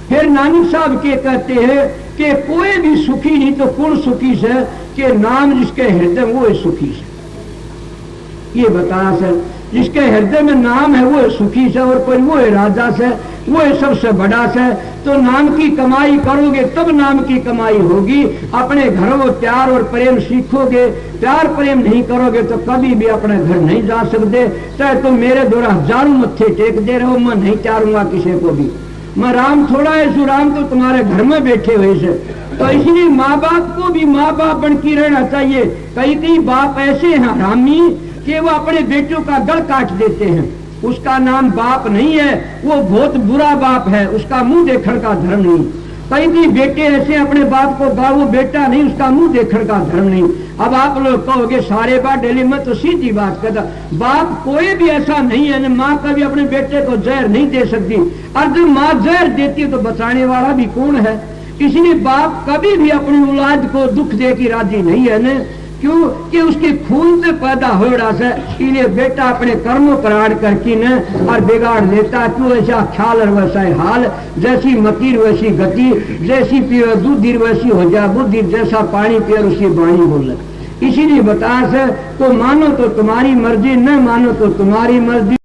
फिर नानक साहब के कहते हैं कि कोई भी सुखी नहीं तो कौन सुखी से, कि नाम जिसके हृदय में वो सुखी से। ये बताया सर, जिसके हृदय में नाम है वो सुखी से, और कोई वो है राजा से, वो है सबसे बड़ा से। तो नाम की कमाई करोगे तब नाम की कमाई होगी। अपने घरों में प्यार और प्रेम सीखोगे, प्यार प्रेम नहीं करोगे तो कभी भी अपने घर नहीं जा सकते। चाहे तुम मेरे द्वारा हजारों मत्थे टेक दे रहे हो, मैं नहीं चारूंगा किसी को भी। मैं राम थोड़ा है, राम तो तुम्हारे घर में बैठे हुए से। तो इसलिए माँ बाप को भी माँ बाप बन के रहना चाहिए। कई कई बाप ऐसे हैं हरामी कि वो अपने बेटों का गल काट देते हैं। उसका नाम बाप नहीं है, वो बहुत बुरा बाप है, उसका मुंह देखने का धर्म नहीं। कई कई बेटे ऐसे अपने बाप को गा, वो बेटा नहीं, उसका मुंह देखने का धर्म नहीं। अब आप लोग कहोगे सारे बात डेली में, तो सीधी बात कहता बाप कोई भी ऐसा नहीं है। माँ कभी अपने बेटे को जहर नहीं दे सकती, और जब माँ जहर देती है तो बचाने वाला भी कौन है? इसलिए बाप कभी भी अपनी औलाद को दुख दे की राजी नहीं है न। क्यों? कि उसके खून से पैदा हो रहा है। इसलिए बेटा अपने कर्मों करार करके न और बिगाड़ देता। क्यों? ऐसा ख्याल और वैसा हाल, जैसी मकीर वैसी गति, जैसी पियो दूध वैसी हो जा बुद्धि, जैसा पानी पियो उसी बाणी बोले। इसीलिए बता से तो मानो तो तुम्हारी मर्जी, न मानो तो तुम्हारी मर्जी।